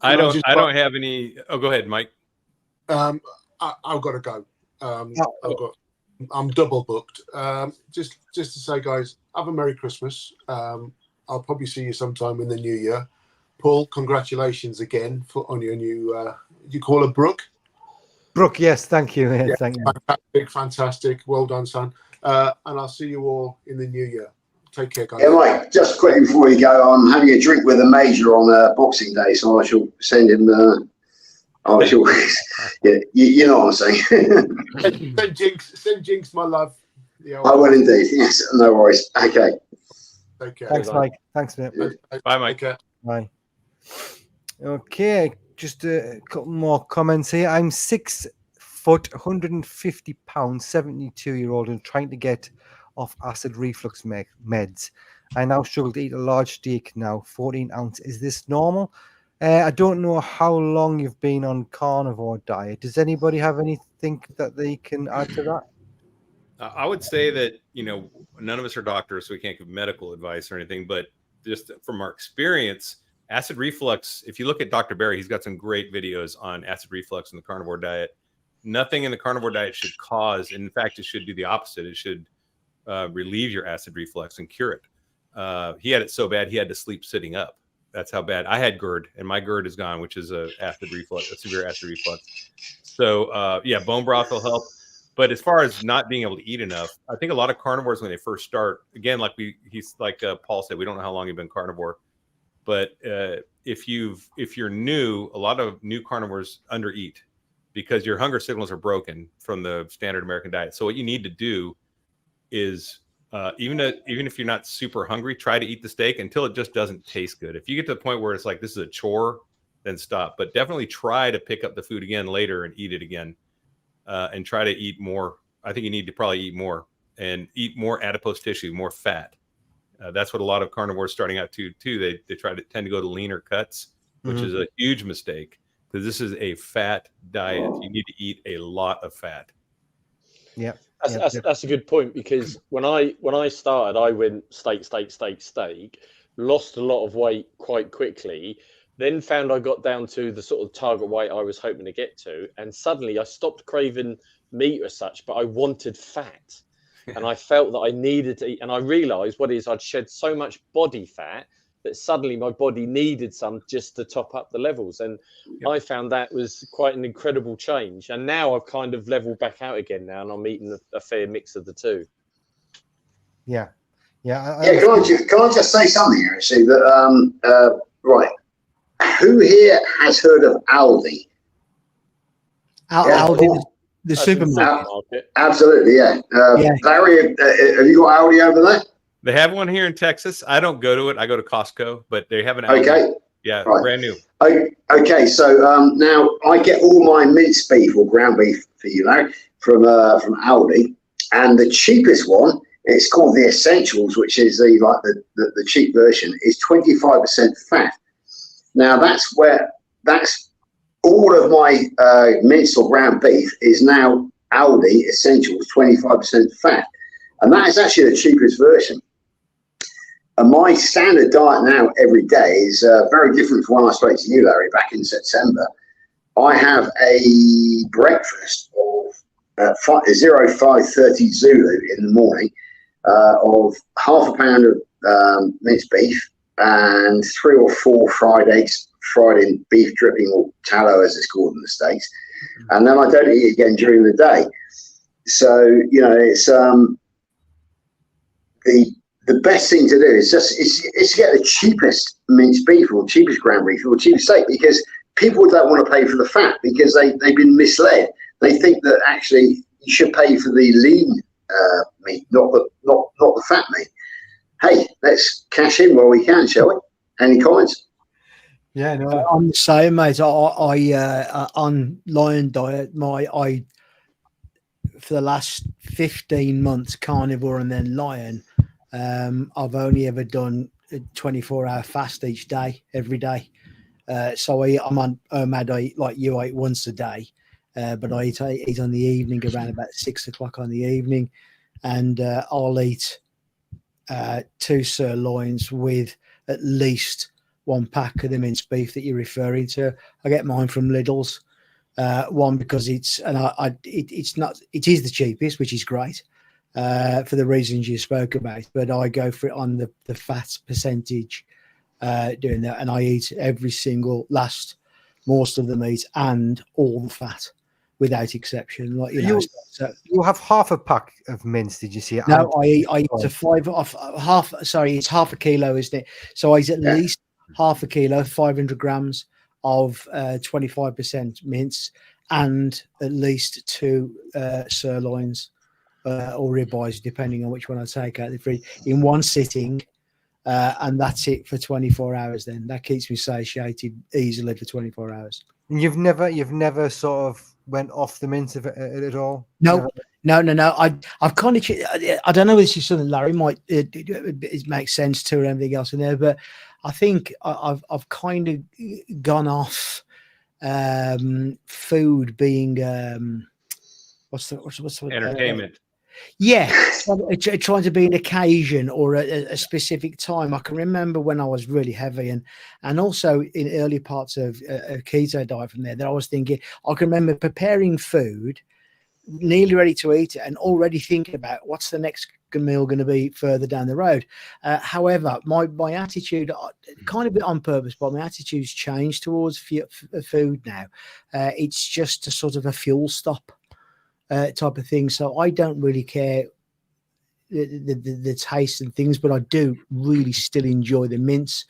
Speaker 2: I don't have any. Oh, go ahead, Mike.
Speaker 3: I've got to go. I'm double booked. Just to say, guys, have a Merry Christmas. I'll probably see you sometime in the new year. Paul, congratulations again on your new. You call her Brooke?
Speaker 1: Brooke, yes, thank you. Yeah, thank you.
Speaker 3: Fantastic. Well done, son. And I'll see you all in the new year. Take care, guys.
Speaker 5: Yeah, Mike, just quickly before you go, I'm having a drink with a major on Boxing Day, so I shall send him I was always, yeah, you know what I'm saying.
Speaker 3: Send Jinx my love.
Speaker 5: I will indeed. Yes, no worries. Okay.
Speaker 3: Take care.
Speaker 1: Thanks, Mike. Thanks, mate.
Speaker 2: Bye, Mike.
Speaker 3: Take care.
Speaker 1: Bye. Okay, just a couple more comments here. I'm 6 foot, 150 pounds, 72-year-old, and trying to get off acid reflux meds. I now struggle to eat a large steak now, 14 ounce. Is this normal? I don't know how long you've been on carnivore diet. Does anybody have anything that they can add to that?
Speaker 2: I would say that, none of us are doctors, so we can't give medical advice or anything, but just from our experience, acid reflux, if you look at Dr. Barry, he's got some great videos on acid reflux in the carnivore diet. Nothing in the carnivore diet should cause, in fact, it should do the opposite. It should relieve your acid reflux and cure it. He had it so bad, he had to sleep sitting up. That's how bad. I had GERD, and my GERD is gone, which is a severe acid reflux. So, bone broth will help. But as far as not being able to eat enough, I think a lot of carnivores, when they first start, again, like Paul said, we don't know how long you've been carnivore. But if you're new, a lot of new carnivores undereat because your hunger signals are broken from the standard American diet. So what you need to do is even if you're not super hungry, try to eat the steak until it just doesn't taste good. If you get to the point where it's like this is a chore, then stop. But definitely try to pick up the food again later and eat it again, and try to eat more. I think you need to probably eat more and eat more adipose tissue, more fat. That's what a lot of carnivores starting out too. They tend to go to leaner cuts, which is a huge mistake because this is a fat diet. You need to eat a lot of fat.
Speaker 1: Yeah,
Speaker 6: that's a good point, because when I started, I went steak, lost a lot of weight quite quickly, then found I got down to the sort of target weight I was hoping to get to, and suddenly I stopped craving meat as such, but I wanted fat. And I felt that I needed to eat, and I realized I'd shed so much body fat that suddenly my body needed some just to top up the levels. And I found that was quite an incredible change. And now I've kind of leveled back out again now, and I'm eating a fair mix of the two.
Speaker 1: Yeah.
Speaker 5: Can I just say something here, actually, that, right. Who here has heard of Aldi?
Speaker 4: Aldi, the supermarket.
Speaker 5: Absolutely, yeah. Larry, have you got Aldi over there?
Speaker 2: They have one here in Texas. I don't go to it. I go to Costco, but they have an Aldi.
Speaker 5: Okay.
Speaker 2: Yeah,
Speaker 5: right.
Speaker 2: Brand new.
Speaker 5: Okay, so now I get all my minced beef or ground beef for you, Larry, from Aldi, and the cheapest one, it's called the Essentials, which is the cheap version, is 25% fat. Now that's all of my minced or ground beef is now Aldi Essentials, 25% fat. And that is actually the cheapest version. And my standard diet now every day is very different from when I spoke to you, Larry, back in September. I have a breakfast of 0530 Zulu in the morning of half a pound of minced beef and 3 or 4 fried eggs, fried in beef dripping or tallow, as it's called in the States. And then I don't eat again during the day. So, it's the best thing to do is to get the cheapest minced beef or cheapest ground beef or cheapest steak, because people don't want to pay for the fat because they've been misled. They think that actually you should pay for the lean meat, not the fat meat. Hey, let's cash in while we can, shall we? Any comments?
Speaker 4: Yeah, no, I'm the same, mate. I on Lion diet, for the last 15 months, carnivore and then Lion. I've only ever done a 24-hour fast each day, every day. So I'm on OMAD. I eat like you, I eat once a day, but I eat on the evening around about 6 o'clock on the evening, and I'll eat 2 sirloins with at least 1 pack of the minced beef that you're referring to. I get mine from Lidl's. One, because it is the cheapest, which is great for the reasons you spoke about. But I go for it on the fat percentage, doing that, and I eat most of the meat and all the fat without exception. Like
Speaker 1: you have half a pack of mince. Did you see it?
Speaker 4: No, I eat half. Sorry, it's half a kilo, isn't it? So I eat at least half a kilo, 500 grams of 25% mince and at least 2 sirloins or ribeyes, depending on which one I take out of the fridge, in one sitting. And that's it for 24 hours. Then that keeps me satiated easily for 24 hours.
Speaker 1: And you've never sort of went off the mince at all?
Speaker 4: No. I've kind of, I don't know if this is something Larry might it makes sense to or anything else in there, but I think I've kind of gone off food being what's the
Speaker 2: entertainment.
Speaker 4: Yeah, trying to be an occasion or a specific time. I can remember when I was really heavy and also in early parts of a keto diet from there, that I was thinking, I can remember preparing food, nearly ready to eat it, and already thinking about what's the next meal going to be further down the road. However, my attitude, kind of bit on purpose, but my attitude's changed towards food now. It's just a sort of a fuel stop type of thing. So I don't really care the taste and things, but I do really still enjoy the mince.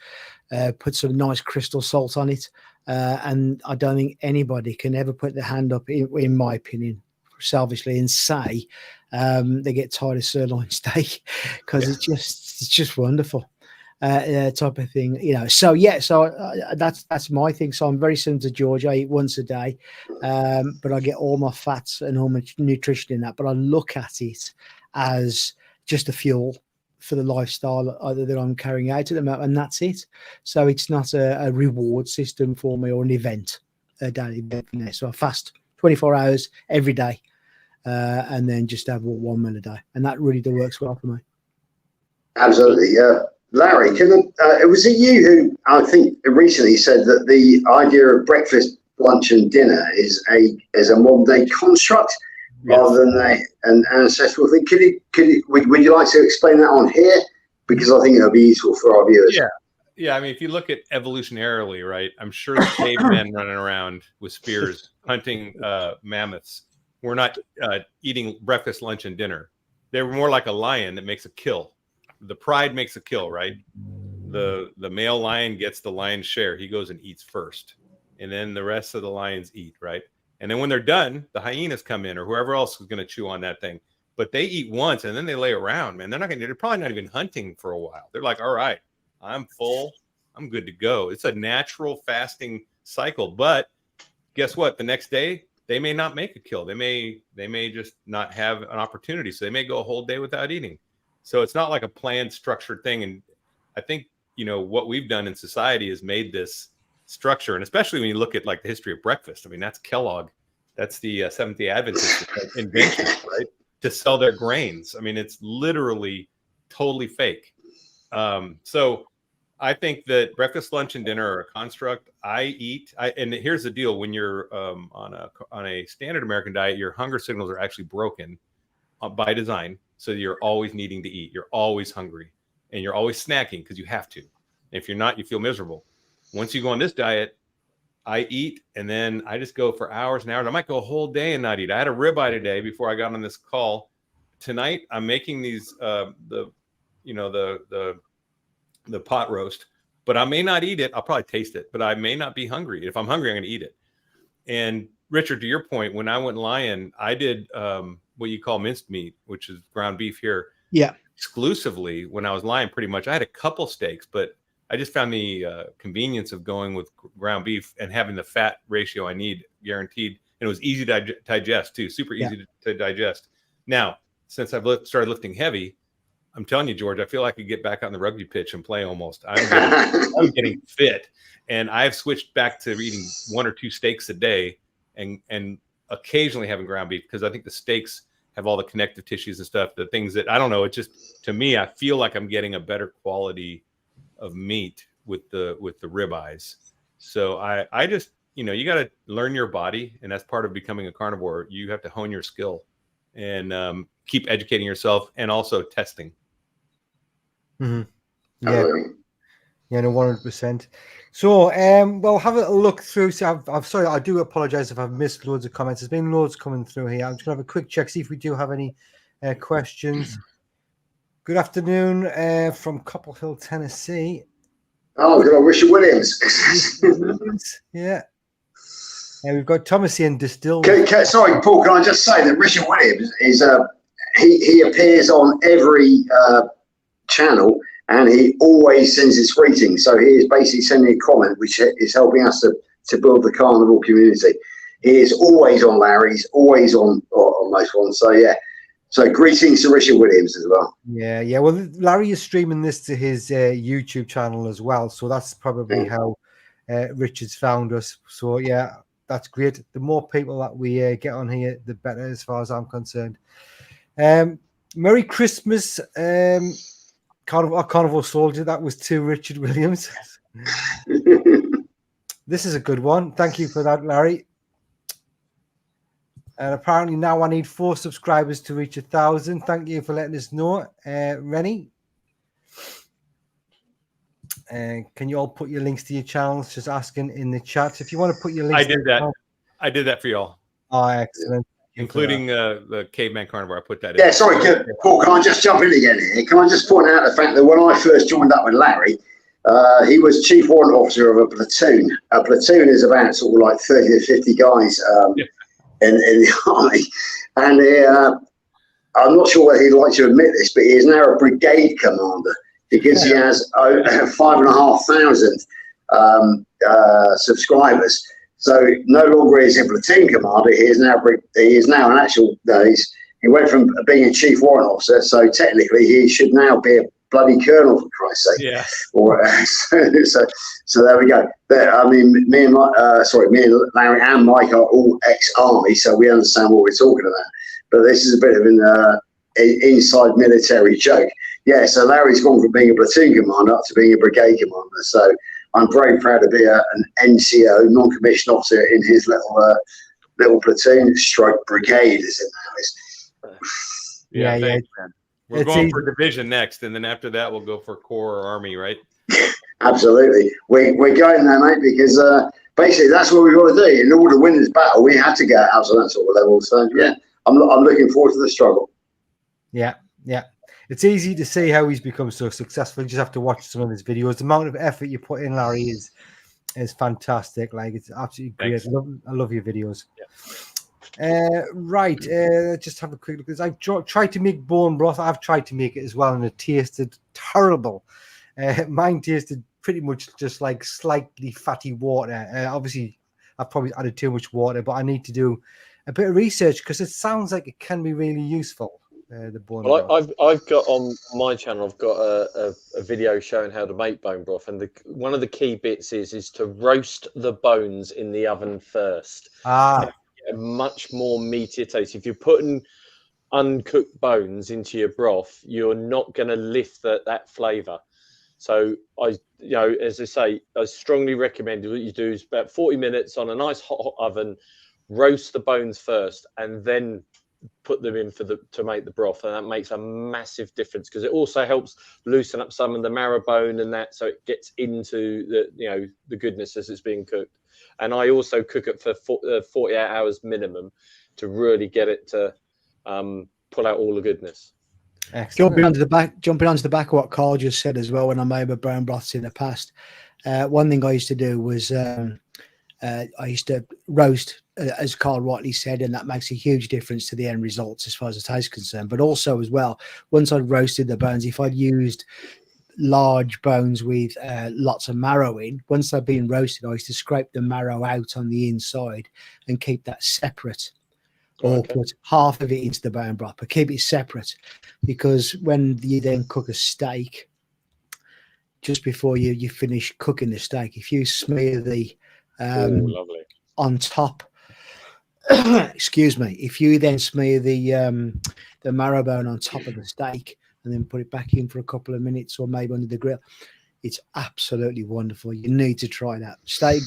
Speaker 4: Put some nice crystal salt on it, and I don't think anybody can ever put their hand up, in my opinion, selfishly, and say they get tired of sirloin steak, because it's just wonderful. Type of thing, you know. So that's my thing. So I'm very similar to George. I eat once a day, but I get all my fats and all my nutrition in that. But I look at it as just a fuel for the lifestyle that I'm carrying out at the moment, and that's it. So it's not a reward system for me or an event, a daily event. So I fast 24 hours every day, and then just have 1 meal a day, and that really works well for me.
Speaker 5: Absolutely, yeah. Larry, was it you who I think recently said that the idea of breakfast, lunch, and dinner is a modern day construct rather than an ancestral thing? Would you like to explain that on here? Because I think it'll be useful for our viewers.
Speaker 2: Yeah. I mean, if you look at evolutionarily, right, I'm sure the cavemen running around with spears hunting mammoths were not eating breakfast, lunch, and dinner. They were more like a lion that makes a kill. The pride makes a kill, right? The male lion gets the lion's share. He goes and eats first, and then the rest of the lions eat, right? And then when they're done, the hyenas come in, or whoever else is going to chew on that thing. But they eat once, and then they lay around, man. They're probably not even hunting for a while. They're like, all right, I'm full, I'm good to go. It's a natural fasting cycle. But guess what? The next day, they may not make a kill. They may just not have an opportunity. So they may go a whole day without eating. So it's not like a planned, structured thing. And I think, what we've done in society has made this structure. And especially when you look at like the history of breakfast, I mean, that's Kellogg. That's the Seventh-day Adventist invention, right? To sell their grains. I mean, it's literally totally fake. So I think that breakfast, lunch, and dinner are a construct. And here's the deal. When you're on a standard American diet, your hunger signals are actually broken by design. So you're always needing to eat. You're always hungry, and you're always snacking because you have to. If you're not, you feel miserable. Once you go on this diet, I eat, and then I just go for hours and hours. I might go a whole day and not eat. I had a ribeye today before I got on this call. Tonight, I'm making these the pot roast, but I may not eat it. I'll probably taste it, but I may not be hungry. If I'm hungry, I'm going to eat it. And Richard, to your point, when I went lion, I did what you call minced meat, which is ground beef here.
Speaker 4: Yeah.
Speaker 2: Exclusively when I was lying, pretty much. I had a couple steaks, but I just found the convenience of going with ground beef and having the fat ratio I need guaranteed. And it was easy to digest too, super easy to digest. Now, since I've started lifting heavy, I'm telling you, George, I feel like I could get back on the rugby pitch and play almost. I'm getting fit. And I've switched back to eating 1 or 2 steaks a day and occasionally having ground beef, because I think the steaks have all the connective tissues and stuff, the things that, I don't know, it just, to me, I feel like I'm getting a better quality of meat with the ribeyes. So I just, you got to learn your body, and that's part of becoming a carnivore. You have to hone your skill and keep educating yourself, and also testing.
Speaker 1: Mm-hmm. Yeah, no, 100%. So, well, have a look through. So, I'm sorry, I do apologize if I've missed loads of comments. There's been loads coming through here. I'm just gonna have a quick check, see if we do have any questions. Good afternoon from Copper Hill, Tennessee.
Speaker 5: Oh, good old Richard Williams.
Speaker 1: Yeah. And we've got Thomas in distilled.
Speaker 5: Sorry, Paul, can I just say that Richard Williams is he appears on every channel, and he always sends his greetings. So he is basically sending a comment, which is helping us to build the carnivore community. He is always on Larry's, always on most ones. So yeah. So greetings to Richard Williams as well.
Speaker 1: Yeah. Well, Larry is streaming this to his YouTube channel as well. So that's probably how Richard's found us. So yeah, that's great. The more people that we get on here, the better, as far as I'm concerned. Merry Christmas, Carnivore Soldier. That was to Richard Williams. This is a good one. Thank you for that, Larry. And apparently now I need 4 subscribers to reach 1,000. Thank you for letting us know, Rennie. Can you all put your links to your channels? Just asking in the chat. If you want to put your links.
Speaker 2: I did that for y'all.
Speaker 1: Oh, excellent.
Speaker 2: Including the Caveman Carnivore. I put that in.
Speaker 5: Yeah, sorry, Paul, can I just jump in again here? Can I just point out the fact that when I first joined up with Larry, he was Chief Warrant Officer of a platoon. A platoon is about sort of like 30 to 50 guys in the army. And I'm not sure whether he'd like to admit this, but he is now a brigade commander because he has 5,500 subscribers. So no longer is he a platoon commander. He is now an actual. He went from being a chief warrant officer. So technically, he should now be a bloody colonel, for Christ's sake.
Speaker 2: Yeah.
Speaker 5: Or so there we go. But I mean, me and Larry and Mike are all ex-army, so we understand what we're talking about. But this is a bit of an inside military joke. Yeah. So Larry's gone from being a platoon commander up to being a brigade commander. So I'm very proud to be an NCO, non-commissioned officer, in his little platoon stroke brigade, as it now is.
Speaker 2: Yeah. We're going for division next, and then after that, we'll go for Corps or Army, right?
Speaker 5: Absolutely. We're going there, mate, because basically that's what we've got to do. In order to win this battle, we have to get out to that sort of level. So, yeah, I'm looking forward to the struggle.
Speaker 1: Yeah. It's easy to see how he's become so successful. You just have to watch some of his videos. The amount of effort you put in, Larry, is fantastic. Like, it's absolutely great. I love your videos. Yeah. Right. Just have a quick look. I've tried to make bone broth. I've tried to make it as well, and it tasted terrible. Mine tasted pretty much just like slightly fatty water. Obviously, I've probably added too much water, but I need to do a bit of research because it sounds like it can be really useful. The bone broth.
Speaker 6: I've got on my channel. I've got a video showing how to make bone broth, and one of the key bits is to roast the bones in the oven first. A much more meatier taste. If you're putting uncooked bones into your broth, you're not going to lift that flavour. So as I say, I strongly recommend what you do is about 40 minutes on a nice hot oven, roast the bones first, and then put them in to make the broth, and that makes a massive difference because it also helps loosen up some of the marrow bone and that, so it gets into the goodness as it's being cooked. And I also cook it for 48 hours minimum to really get it to pull out all the goodness.
Speaker 1: Excellent.
Speaker 4: Jumping onto the back of what Carl just said as well, when I made my brown broths in the past, one thing I used to do was I used to roast, as Carl rightly said, and that makes a huge difference to the end results as far as the taste is concerned. But also as well, once I'd roasted the bones, if I'd used large bones with lots of marrow in, once they'd been roasted, I used to scrape the marrow out on the inside and keep that separate. Or put half of it into the bone broth, but keep it separate, because when you then cook a steak, just before you finish cooking the steak, if you smear the
Speaker 6: lovely
Speaker 4: on top, excuse me, if you then smear the marrow bone on top of the steak and then put it back in for a couple of minutes or maybe under the grill, it's absolutely wonderful. You need to try that. Steak,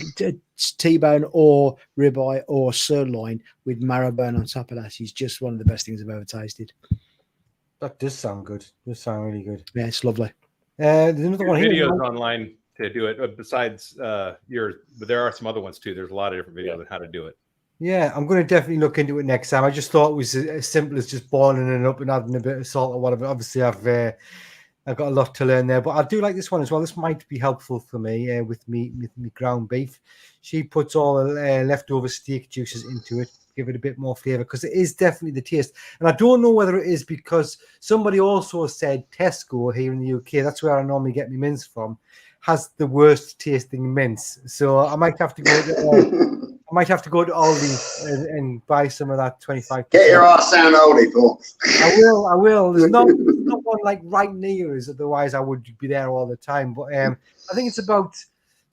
Speaker 4: T-bone or ribeye or sirloin with marrow bone on top of that is just one of the best things I've ever tasted.
Speaker 1: That does sound good. Does sound really good.
Speaker 4: Yeah, it's lovely.
Speaker 1: There's another one here.
Speaker 2: Videos online to do it besides yours, but there are some other ones too. There's a lot of different videos on how to do it.
Speaker 1: Yeah, I'm going to definitely look into it next time. I just thought it was as simple as just boiling it up and adding a bit of salt or whatever. Obviously, I've I've got a lot to learn there, but I do like this one as well. This might be helpful for me with me ground beef. She puts all the leftover steak juices into it, give it a bit more flavor, because it is definitely the taste. And I don't know whether it is because somebody also said Tesco here in the UK, that's where I normally get my mince from, has the worst tasting mince. So I might have to go to Aldi and buy some of that 25%.
Speaker 5: Get your ass down Aldi, Paul.
Speaker 1: I will. There's not one like right near us, otherwise I would be there all the time. But I think it's about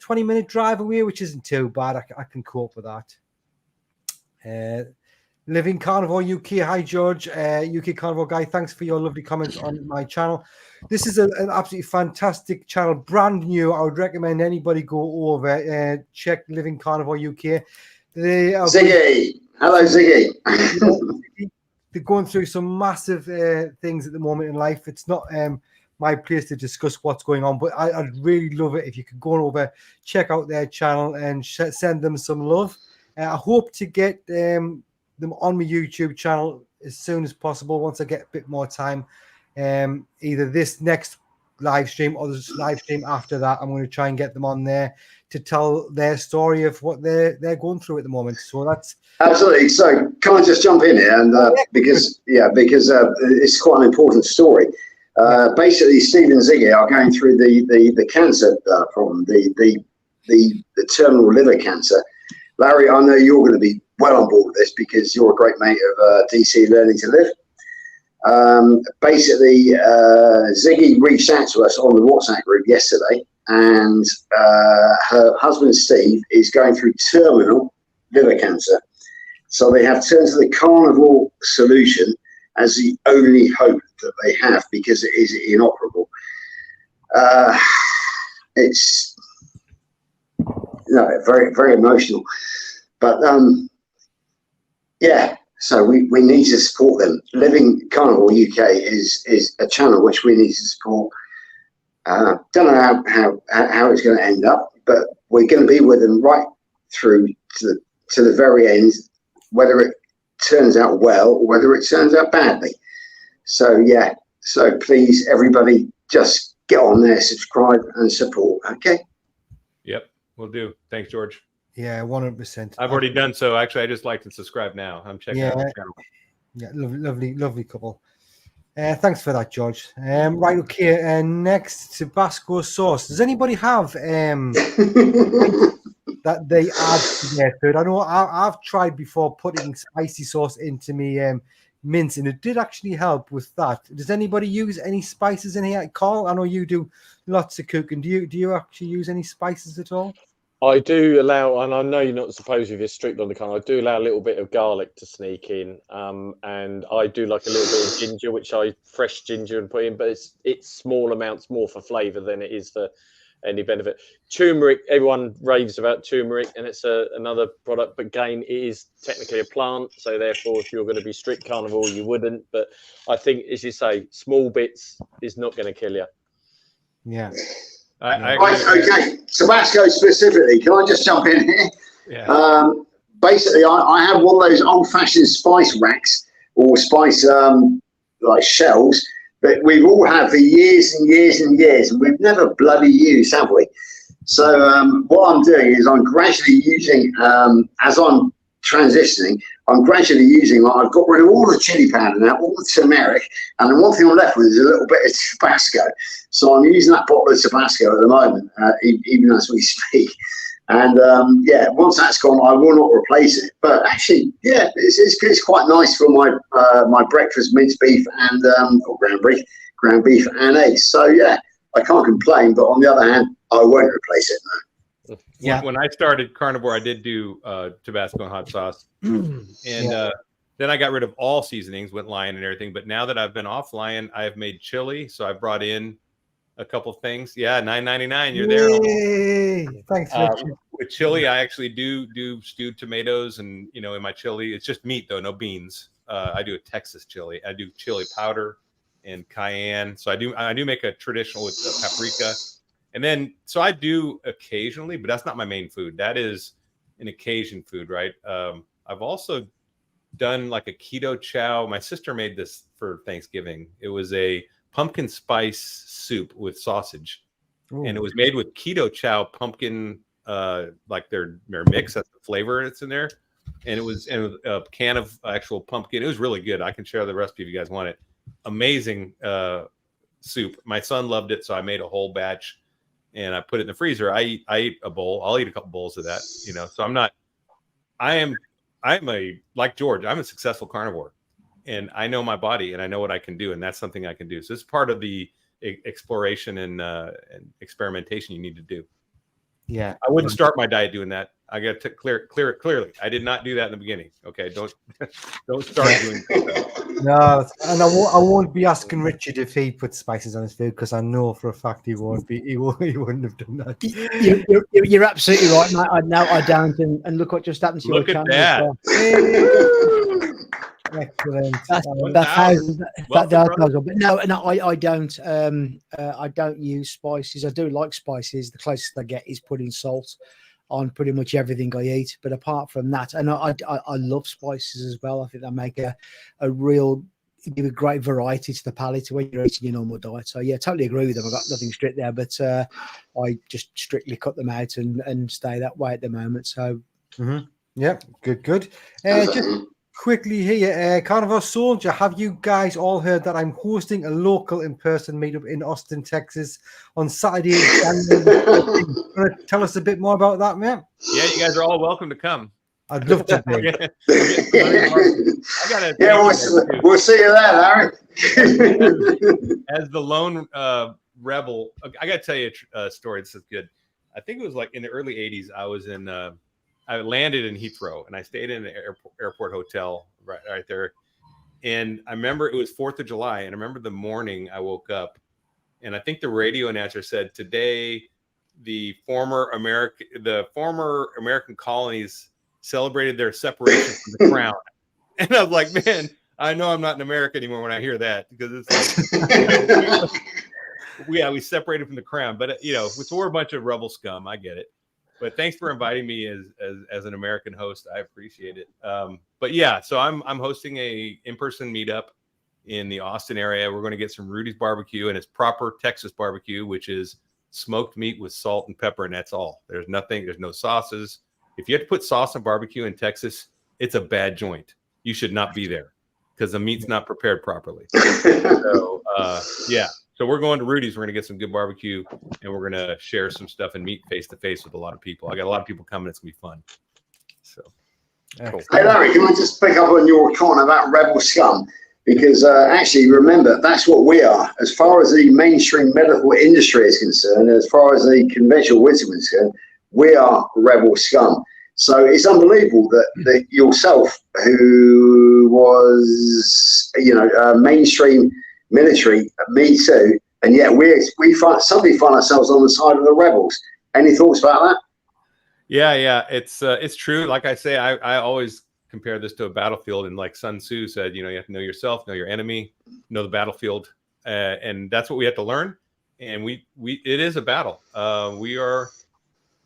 Speaker 1: 20-minute drive away, which isn't too bad. I can cope with that. Living Carnivore UK. Hi, George. UK Carnivore guy. Thanks for your lovely comments on my channel. This is an absolutely fantastic channel, brand new. I would recommend anybody go over, check Living Carnivore UK.
Speaker 5: Ziggy. Hello, Ziggy.
Speaker 1: They're going through some massive things at the moment in life. It's not my place to discuss what's going on, but I'd really love it if you could go over, check out their channel and send them some love. I hope to get them on my YouTube channel as soon as possible once I get a bit more time. Either this next live stream or the live stream after that, I'm going to try and get them on there to tell their story of what they're going through at the moment. So that's
Speaker 5: absolutely. So can I just jump in here and because it's quite an important story. Basically, Steve and Ziggy are going through the cancer problem, the terminal liver cancer. Larry, I know you're going to be well on board with this because you're a great mate of DC Learning to Live. Basically, Ziggy reached out to us on the WhatsApp group yesterday, and her husband Steve is going through terminal liver cancer. So they have turned to the carnivore solution as the only hope that they have because it is inoperable. It's very, very emotional. But so we need to support them. Living Carnivore UK is a channel which we need to support. Don't know how it's going to end up, but we're going to be with them right through to the very end, whether it turns out well or whether it turns out badly. So please, everybody, just get on there, subscribe and support. Okay.
Speaker 2: Yep, we'll do. Thanks, George.
Speaker 1: Yeah, 100%.
Speaker 2: I've already done so. Actually, I just liked and subscribe now. I'm checking out the channel.
Speaker 1: Yeah, lovely couple. Thanks for that, George. Right, okay. Next, Tabasco sauce. Does anybody have that they add to their food? I know I've tried before putting spicy sauce into me mince, and it did actually help with that. Does anybody use any spices in here? Carl, I know you do lots of cooking. Do you actually use any spices at all?
Speaker 6: I do allow, and I know you're not supposed to be strict on the kind. I do allow a little bit of garlic to sneak in, and I do like a little bit of ginger, which I fresh ginger and put in, but it's small amounts more for flavour than it is for any benefit. Turmeric, everyone raves about turmeric, and it's another product, but again, it is technically a plant, so therefore, if you're going to be strict carnivore, you wouldn't. But I think, as you say, small bits is not going to kill you.
Speaker 1: Yeah.
Speaker 5: Okay, Tabasco specifically, can I just jump in here?
Speaker 2: Yeah.
Speaker 5: Basically, I have one of those old-fashioned spice racks or spice like shelves that we've all had for years and years and years, and we've never bloody used, have we? So what I'm doing is I'm gradually using, as I'm transitioning, I'm gradually using, I've got rid of all the chili powder now, all the turmeric, and the one thing I'm left with is a little bit of Tabasco. So I'm using that bottle of Tabasco at the moment, even as we speak. And once that's gone, I will not replace it. But actually, it's quite nice for my my breakfast minced beef and or ground beef and eggs. So I can't complain. But on the other hand, I won't replace it. No.
Speaker 1: Yeah.
Speaker 2: When I started carnivore, I did do Tabasco and hot sauce, and then I got rid of all seasonings, went lion and everything. But now that I've been off lion, I have made chili, so I brought in a couple things. Yeah, $9.99. You're there.
Speaker 1: Yay. Thanks, Richard.
Speaker 2: With chili, I actually do stewed tomatoes, and in my chili, it's just meat though, no beans. I do a Texas chili. I do chili powder and cayenne. So I do make a traditional with paprika. And then, so I do occasionally, but that's not my main food. That is an occasion food, right? I've also done like a keto chow. My sister made this for Thanksgiving. It was a pumpkin spice soup with sausage.
Speaker 1: Ooh.
Speaker 2: And it was made with keto chow pumpkin, like their mix. That's the flavor that's in there. And it was a can of actual pumpkin. It was really good. I can share the recipe if you guys want it. Amazing soup. My son loved it, so I made a whole batch and I put it in the freezer. I eat a bowl. I'll eat a couple bowls of that. So I'm like George. I'm a successful carnivore, and I know my body and I know what I can do, and that's something I can do. So it's part of the exploration and experimentation you need to do.
Speaker 1: Yeah,
Speaker 2: I wouldn't start my diet doing that. I got to clear it clearly. I did not do that in the beginning. Okay, don't start doing that.
Speaker 1: No, and I won't be asking Richard if he puts spices on his food, because I know for a fact he won't be. He wouldn't have done that.
Speaker 4: You're absolutely right, mate. I don't, and look what just happened to
Speaker 2: Look
Speaker 4: your
Speaker 2: at
Speaker 4: channel.
Speaker 2: that.
Speaker 1: Excellent.
Speaker 4: But no, I don't. I don't use spices. I do like spices. The closest I get is putting salt on pretty much everything I eat. But apart from that, and I love spices as well. I think they make a real, give a great variety to the palate when you're eating your normal diet. So yeah, totally agree with them. I've got nothing strict there, but I just strictly cut them out and stay that way at the moment. So
Speaker 1: yeah, good. Just quickly here, Carnivore Soldier, have you guys all heard that I'm hosting a local in-person meetup in Austin, Texas on Saturday? Tell us a bit more about that, man.
Speaker 2: Yeah, you guys are all welcome to come.
Speaker 1: I'd love to be.
Speaker 5: We'll see you there, Larry.
Speaker 2: As the lone rebel, I got to tell you a story. This is good. I think it was like in the early 80s. I landed in Heathrow and I stayed in an airport hotel right there. And I remember it was 4th of July. And I remember the morning I woke up and I think the radio announcer said, today, the former American colonies celebrated their separation from the crown. And I was like, man, I know I'm not in America anymore when I hear that, because it's like, we separated from the crown, but we're a bunch of rebel scum. I get it. But thanks for inviting me as an American host. I appreciate it. But yeah, so I'm hosting a in-person meetup in the Austin area. We're going to get some Rudy's barbecue, and it's proper Texas barbecue, which is smoked meat with salt and pepper, and that's all. There's no sauces. If you have to put sauce on barbecue in Texas, it's a bad joint. You should not be there because the meat's not prepared properly. So yeah. So we're going to Rudy's. We're going to get some good barbecue, and we're going to share some stuff and meet face to face with a lot of people. I got a lot of people coming. It's going to be fun. So, cool.
Speaker 5: Hey, Larry, can I just pick up on your comment about rebel scum? Because actually, remember, that's what we are. As far as the mainstream medical industry is concerned, as far as the conventional wisdom is concerned, we are rebel scum. So it's unbelievable that yourself, who was, mainstream military, me too, and yet we suddenly find ourselves on the side of the rebels. Any thoughts about that?
Speaker 2: Yeah, it's true. Like I say, I always compare this to a battlefield, and like Sun Tzu said, you have to know yourself, know your enemy, know the battlefield, and that's what we have to learn. And it is a battle. We are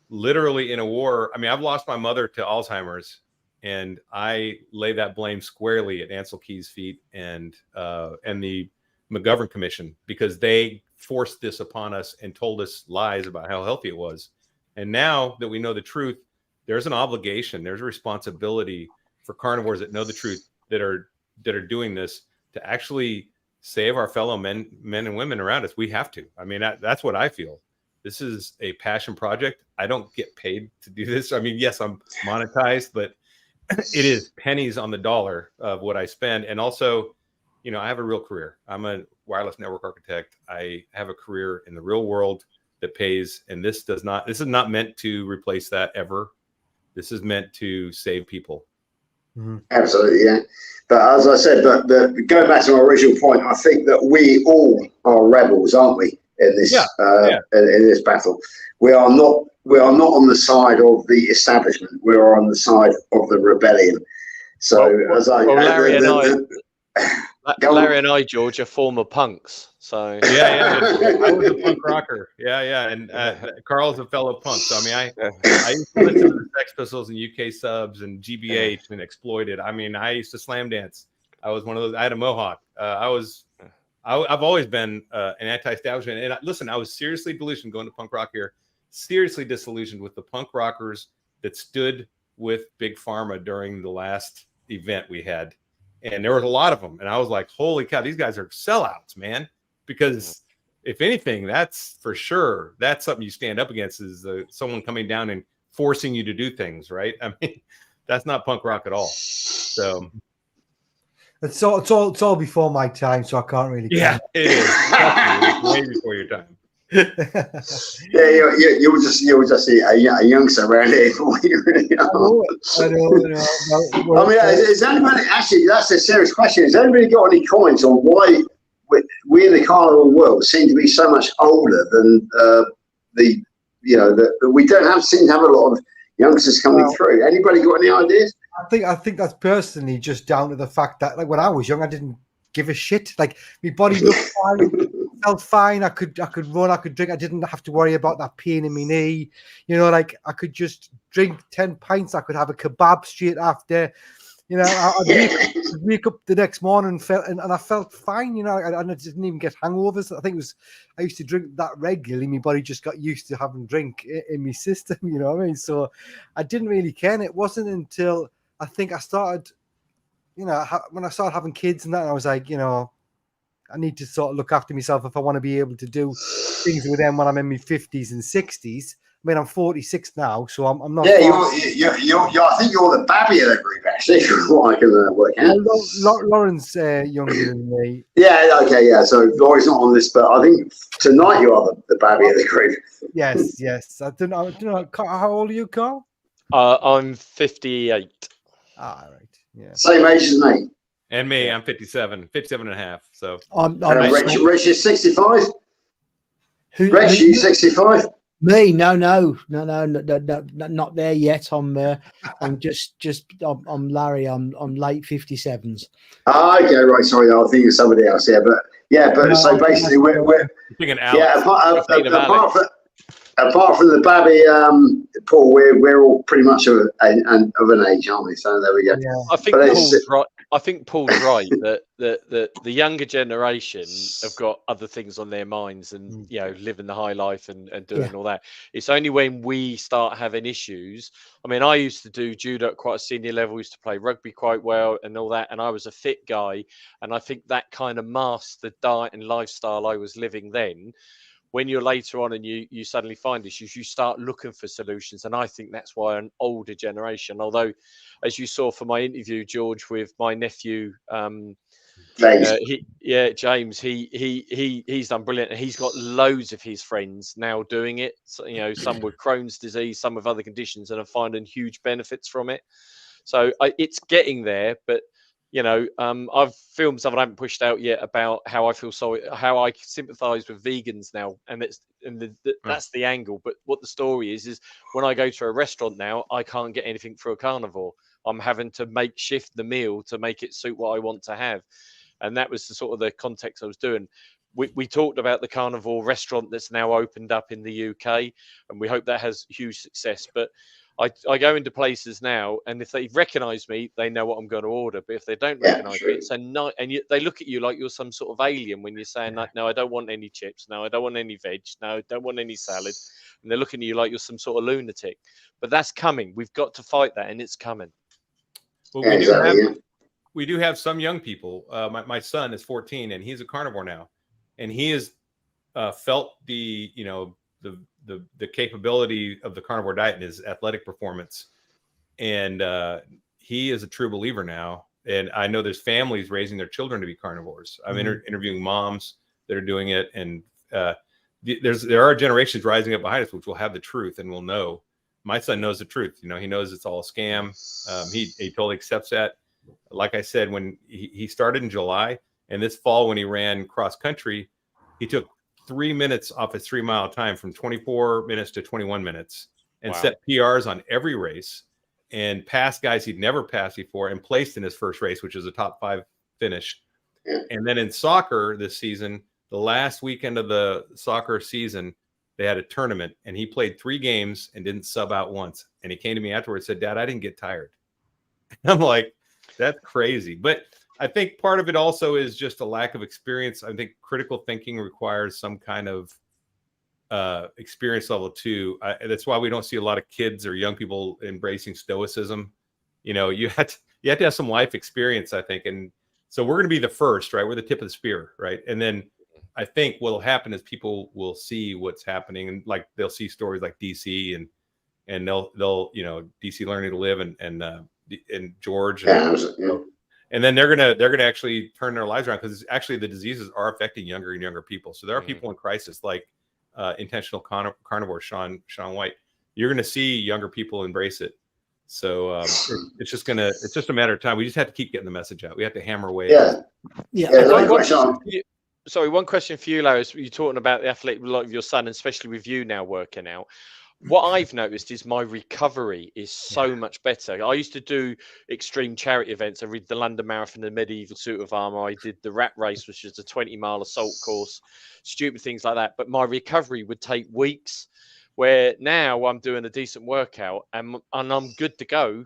Speaker 2: literally in a war. I mean, I've lost my mother to Alzheimer's, and I lay that blame squarely at Ansel Keys' feet and the McGovern Commission, because they forced this upon us and told us lies about how healthy it was. And now that we know the truth, there's an obligation, there's a responsibility for carnivores that know the truth, that are doing this, to actually save our fellow men and women around us. We have to. I mean, that's what I feel. This is a passion project. I don't get paid to do this. I mean, yes, I'm monetized, but it is pennies on the dollar of what I spend. And also, I have a real career. I'm a wireless network architect. I have a career in the real world that pays. And this is not meant to replace that ever. This is meant to save people.
Speaker 5: Mm-hmm. Absolutely, yeah. But as I said, but going back to my original point, I think that we all are rebels, aren't we? In this, in this battle, we are not on the side of the establishment. We are on the side of the rebellion. So,
Speaker 6: Larry and I, George, are former punks. So
Speaker 2: yeah, I was a punk rocker. Yeah, and Carl's a fellow punk. So I mean, I used to listen to the Sex Pistols and UK Subs and GBH and Exploited. I mean, I used to slam dance. I was one of those. I had a mohawk. I was I've always been an anti-establishment. And listen, I was seriously delusioned going to punk rock here, seriously disillusioned with the punk rockers that stood with Big Pharma during the last event we had. And there was a lot of them. And I was like, holy cow, these guys are sellouts, man. Because if anything, that's for sure. That's something you stand up against is someone coming down and forcing you to do things, right? I mean, that's not punk rock at all. So
Speaker 1: it's all before my time, so I can't really.
Speaker 2: Yeah, it is. Way before your time.
Speaker 5: Yeah, you'll just see a youngster around here.
Speaker 1: I know.
Speaker 5: I mean, is anybody actually? That's a serious question. Has anybody got any comments on why we in the carnivore world seem to be so much older than we don't seem to have a lot of youngsters coming through? Anybody got any ideas?
Speaker 1: I think that's personally just down to the fact that, like, when I was young, I didn't give a shit. Like, my body looked fine, felt fine. I could run, I could drink. I didn't have to worry about that pain in my knee. You know, like, I could just drink 10 pints. I could have a kebab straight after. You know, I'd wake up the next morning and I felt fine. You know, I didn't even get hangovers. I think I used to drink that regularly. My body just got used to having drink in my system. You know what I mean? So I didn't really care. And it wasn't until I think I started, you know, when I started having kids and that, I was like, you know, I need to sort of look after myself if I want to be able to do things with them when I'm in my 50s and 60s. I mean, I'm 46 now, so I'm not.
Speaker 5: Yeah, you're I think you're the babby of the group, actually, from what I can work out.
Speaker 1: Lauren's younger than me.
Speaker 5: Yeah, okay, yeah. So Laurie's not on this, but I think tonight you are the babby of the group.
Speaker 1: Yes. I don't know. How old are you, Carl?
Speaker 6: I'm 58.
Speaker 1: Ah, right. Yeah.
Speaker 5: Same age as me.
Speaker 2: And me, I'm 57 and a half. So
Speaker 5: Rich is 65. Rich, you 65?
Speaker 4: Me? No, not there yet. I'm Larry. I'm late 57s.
Speaker 5: Okay, right. Sorry, I think it's somebody else. So basically, we're
Speaker 2: thinking
Speaker 5: apart from the babby, Paul, we're all pretty much of an age, aren't we? So there we go.
Speaker 1: Yeah.
Speaker 6: I think Paul's right that the younger generation have got other things on their minds and, you know, living the high life and doing all that. It's only when we start having issues. I mean, I used to do judo at quite a senior level, used to play rugby quite well and all that. And I was a fit guy. And I think that kind of masked the diet and lifestyle I was living then. When you're later on and you suddenly find issues, you start looking for solutions. And I think that's why an older generation, although, as you saw for my interview, George, with my nephew, James, he's done brilliant. And he's got loads of his friends now doing it. So, you know, some with Crohn's disease, some with other conditions, and are finding huge benefits from it. So it's getting there, but you know, I've filmed something I haven't pushed out yet about how I feel how I sympathise with vegans now, and that's the angle. But what the story is when I go to a restaurant now, I can't get anything through a carnivore. I'm having to shift the meal to make it suit what I want to have, and that was the sort of the context I was doing. We talked about the carnivore restaurant that's now opened up in the UK, and we hope that has huge success. But I go into places now, and if they recognise me, they know what I'm going to order. But if they don't recognise me, it's a night, and they look at you like you're some sort of alien when you're saying, "No, I don't want any chips. No, I don't want any veg. No, I don't want any salad." And they're looking at you like you're some sort of lunatic. But that's coming. We've got to fight that, and it's coming.
Speaker 2: Well, we do have some young people. My son is 14, and he's a carnivore now, and he has felt the capability of the carnivore diet in his athletic performance. And he is a true believer now. And I know there's families raising their children to be carnivores. I'm interviewing moms that are doing it. And there are generations rising up behind us, which will have the truth and will know. My son knows the truth. You know, he knows it's all a scam. He totally accepts that. Like I said, when he started in July, and this fall when he ran cross country, he took 3 minutes off his 3 mile time from 24 minutes to 21 minutes and set PRs on every race and passed guys he'd never passed before and placed in his first race, which is a top 5 finish. And then in soccer this season, the last weekend of the soccer season, they had a tournament and he played 3 games and didn't sub out once. And he came to me afterwards and said, "Dad, I didn't get tired." I'm like, that's crazy. But I think part of it also is just a lack of experience. I think critical thinking requires some kind of experience level too. That's why we don't see a lot of kids or young people embracing stoicism. You know, you have to have some life experience, I think. And so we're going to be the first, right? We're the tip of the spear, right? And then I think what'll happen is people will see what's happening, and like they'll see stories like DC and they'll you know, DC Learning to Live and George and then they're gonna actually turn their lives around, because actually the diseases are affecting younger and younger people. So there are people in crisis like intentional carnivore Sean White. You're gonna see younger people embrace it. So it's just a matter of time. We just have to keep getting the message out. We have to hammer away.
Speaker 6: Sorry, one question for you, Larry. You're talking about the athletic life of your son, and especially with you now working out. What I've noticed is my recovery is so much better. I used to do extreme charity events. I did the London Marathon, the medieval suit of armor. I did the rat race, which is a 20-mile assault course, stupid things like that. But my recovery would take weeks, where now I'm doing a decent workout and I'm good to go,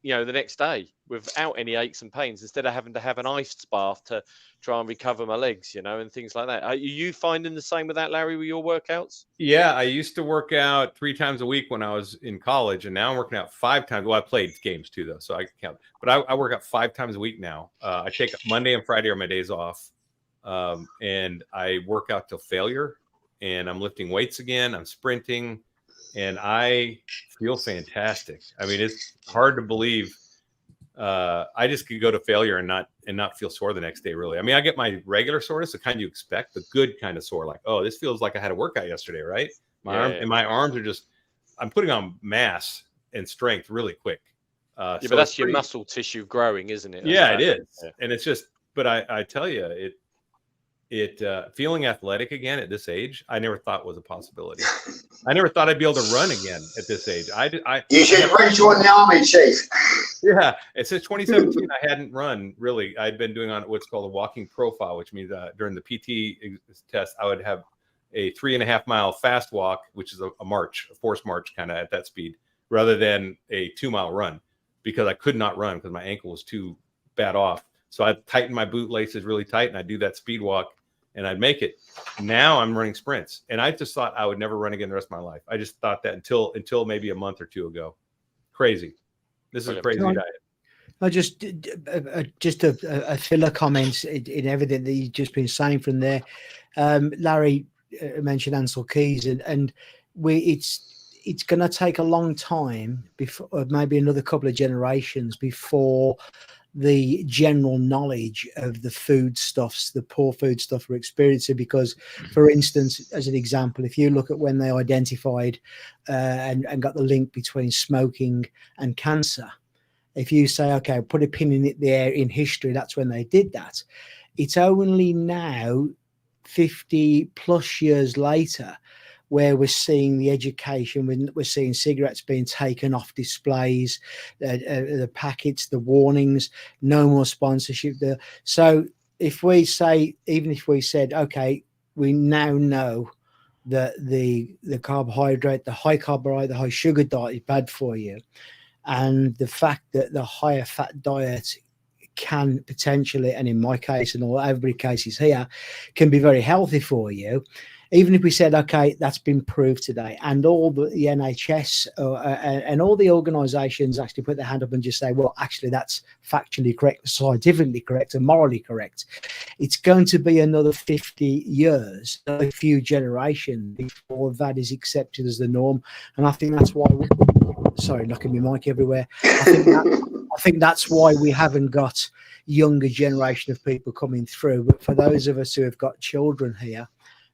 Speaker 6: you know, the next day without any aches and pains, instead of having to have an ice bath to try and recover my legs, you know, and things like that. Are you finding the same with that, Larry, with your workouts?
Speaker 2: Yeah, I used to work out 3 times a week when I was in college, and now I'm working out 5 times. Well, I played games too, though, so I can count. But I work out 5 times a week now. I take Monday and Friday are my days off, and I work out till failure. And I'm lifting weights again. I'm sprinting, and I feel fantastic. I mean, it's hard to believe. I just could go to failure and not feel sore the next day, really. I mean, I get my regular soreness, the kind you expect, the good kind of sore, like, oh, this feels like I had a workout yesterday, right? My arms are just, I'm putting on mass and strength really quick.
Speaker 6: But that's your muscle tissue growing, isn't it?
Speaker 2: Yeah, it is. Yeah. And it's just, but I tell you, feeling athletic again at this age, I never thought was a possibility. I never thought I'd be able to run again at this age.
Speaker 5: You should rejoin the army, Chief.
Speaker 2: Yeah, since 2017, I hadn't run really. I'd been doing on what's called a walking profile, which means during the PT test, I would have a 3.5 mile fast walk, which is a march, a forced march, kind of at that speed, rather than a 2 mile run, because I could not run because my ankle was too bad off. So I tightened my boot laces really tight, and I do that speed walk, and I'd make it. Now I'm running sprints, and I just thought I would never run again the rest of my life. I just thought that until maybe a month or two ago. Crazy. This is a crazy diet.
Speaker 4: I just a filler comment in everything that you've just been saying from there. Larry mentioned Ansel Keys, and it's going to take a long time, before maybe another couple of generations, before the general knowledge of the foodstuffs, the poor food stuff we're experiencing. Because, for instance, as an example, if you look at when they identified and got the link between smoking and cancer, if you say, okay, put a pin in it there in history, that's when they did that. It's only now, 50 plus years later, where we're seeing the education, we're seeing cigarettes being taken off displays, the packets, the warnings, no more sponsorship there. So if we say, even if we said, okay, we now know that the carbohydrate, the high carbohydrate, the high sugar diet is bad for you, and the fact that the higher fat diet can potentially, and in my case and all every cases here, can be very healthy for you. Even if we said, okay, that's been proved today, and all the NHS and all the organisations actually put their hand up and just say, well, actually, that's factually correct, scientifically correct, and morally correct, it's going to be another 50 years, a few generations before that is accepted as the norm. And I think that's why, sorry, knocking my mic everywhere. I think that's why we haven't got younger generation of people coming through. But for those of us who have got children here,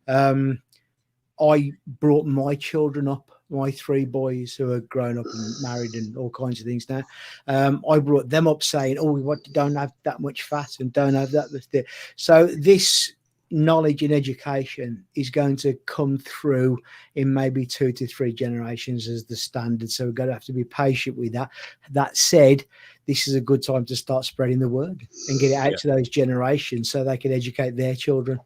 Speaker 4: I brought my children up, my 3 boys who are grown up and married and all kinds of things now. I brought them up saying, oh, we don't have that much fat and don't have that. So this knowledge and education is going to come through in maybe 2 to 3 generations as the standard. So we're going to have to be patient with that. That said, this is a good time to start spreading the word and get it out to those generations so they can educate their children.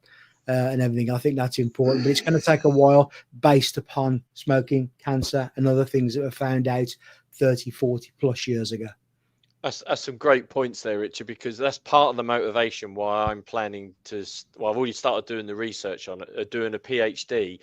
Speaker 4: And everything. I think that's important, but it's going to take a while based upon smoking, cancer, and other things that were found out 30, 40 plus years ago.
Speaker 6: That's some great points there, Richard, because that's part of the motivation why I'm planning to. Well, I've already started doing the research on it, doing a PhD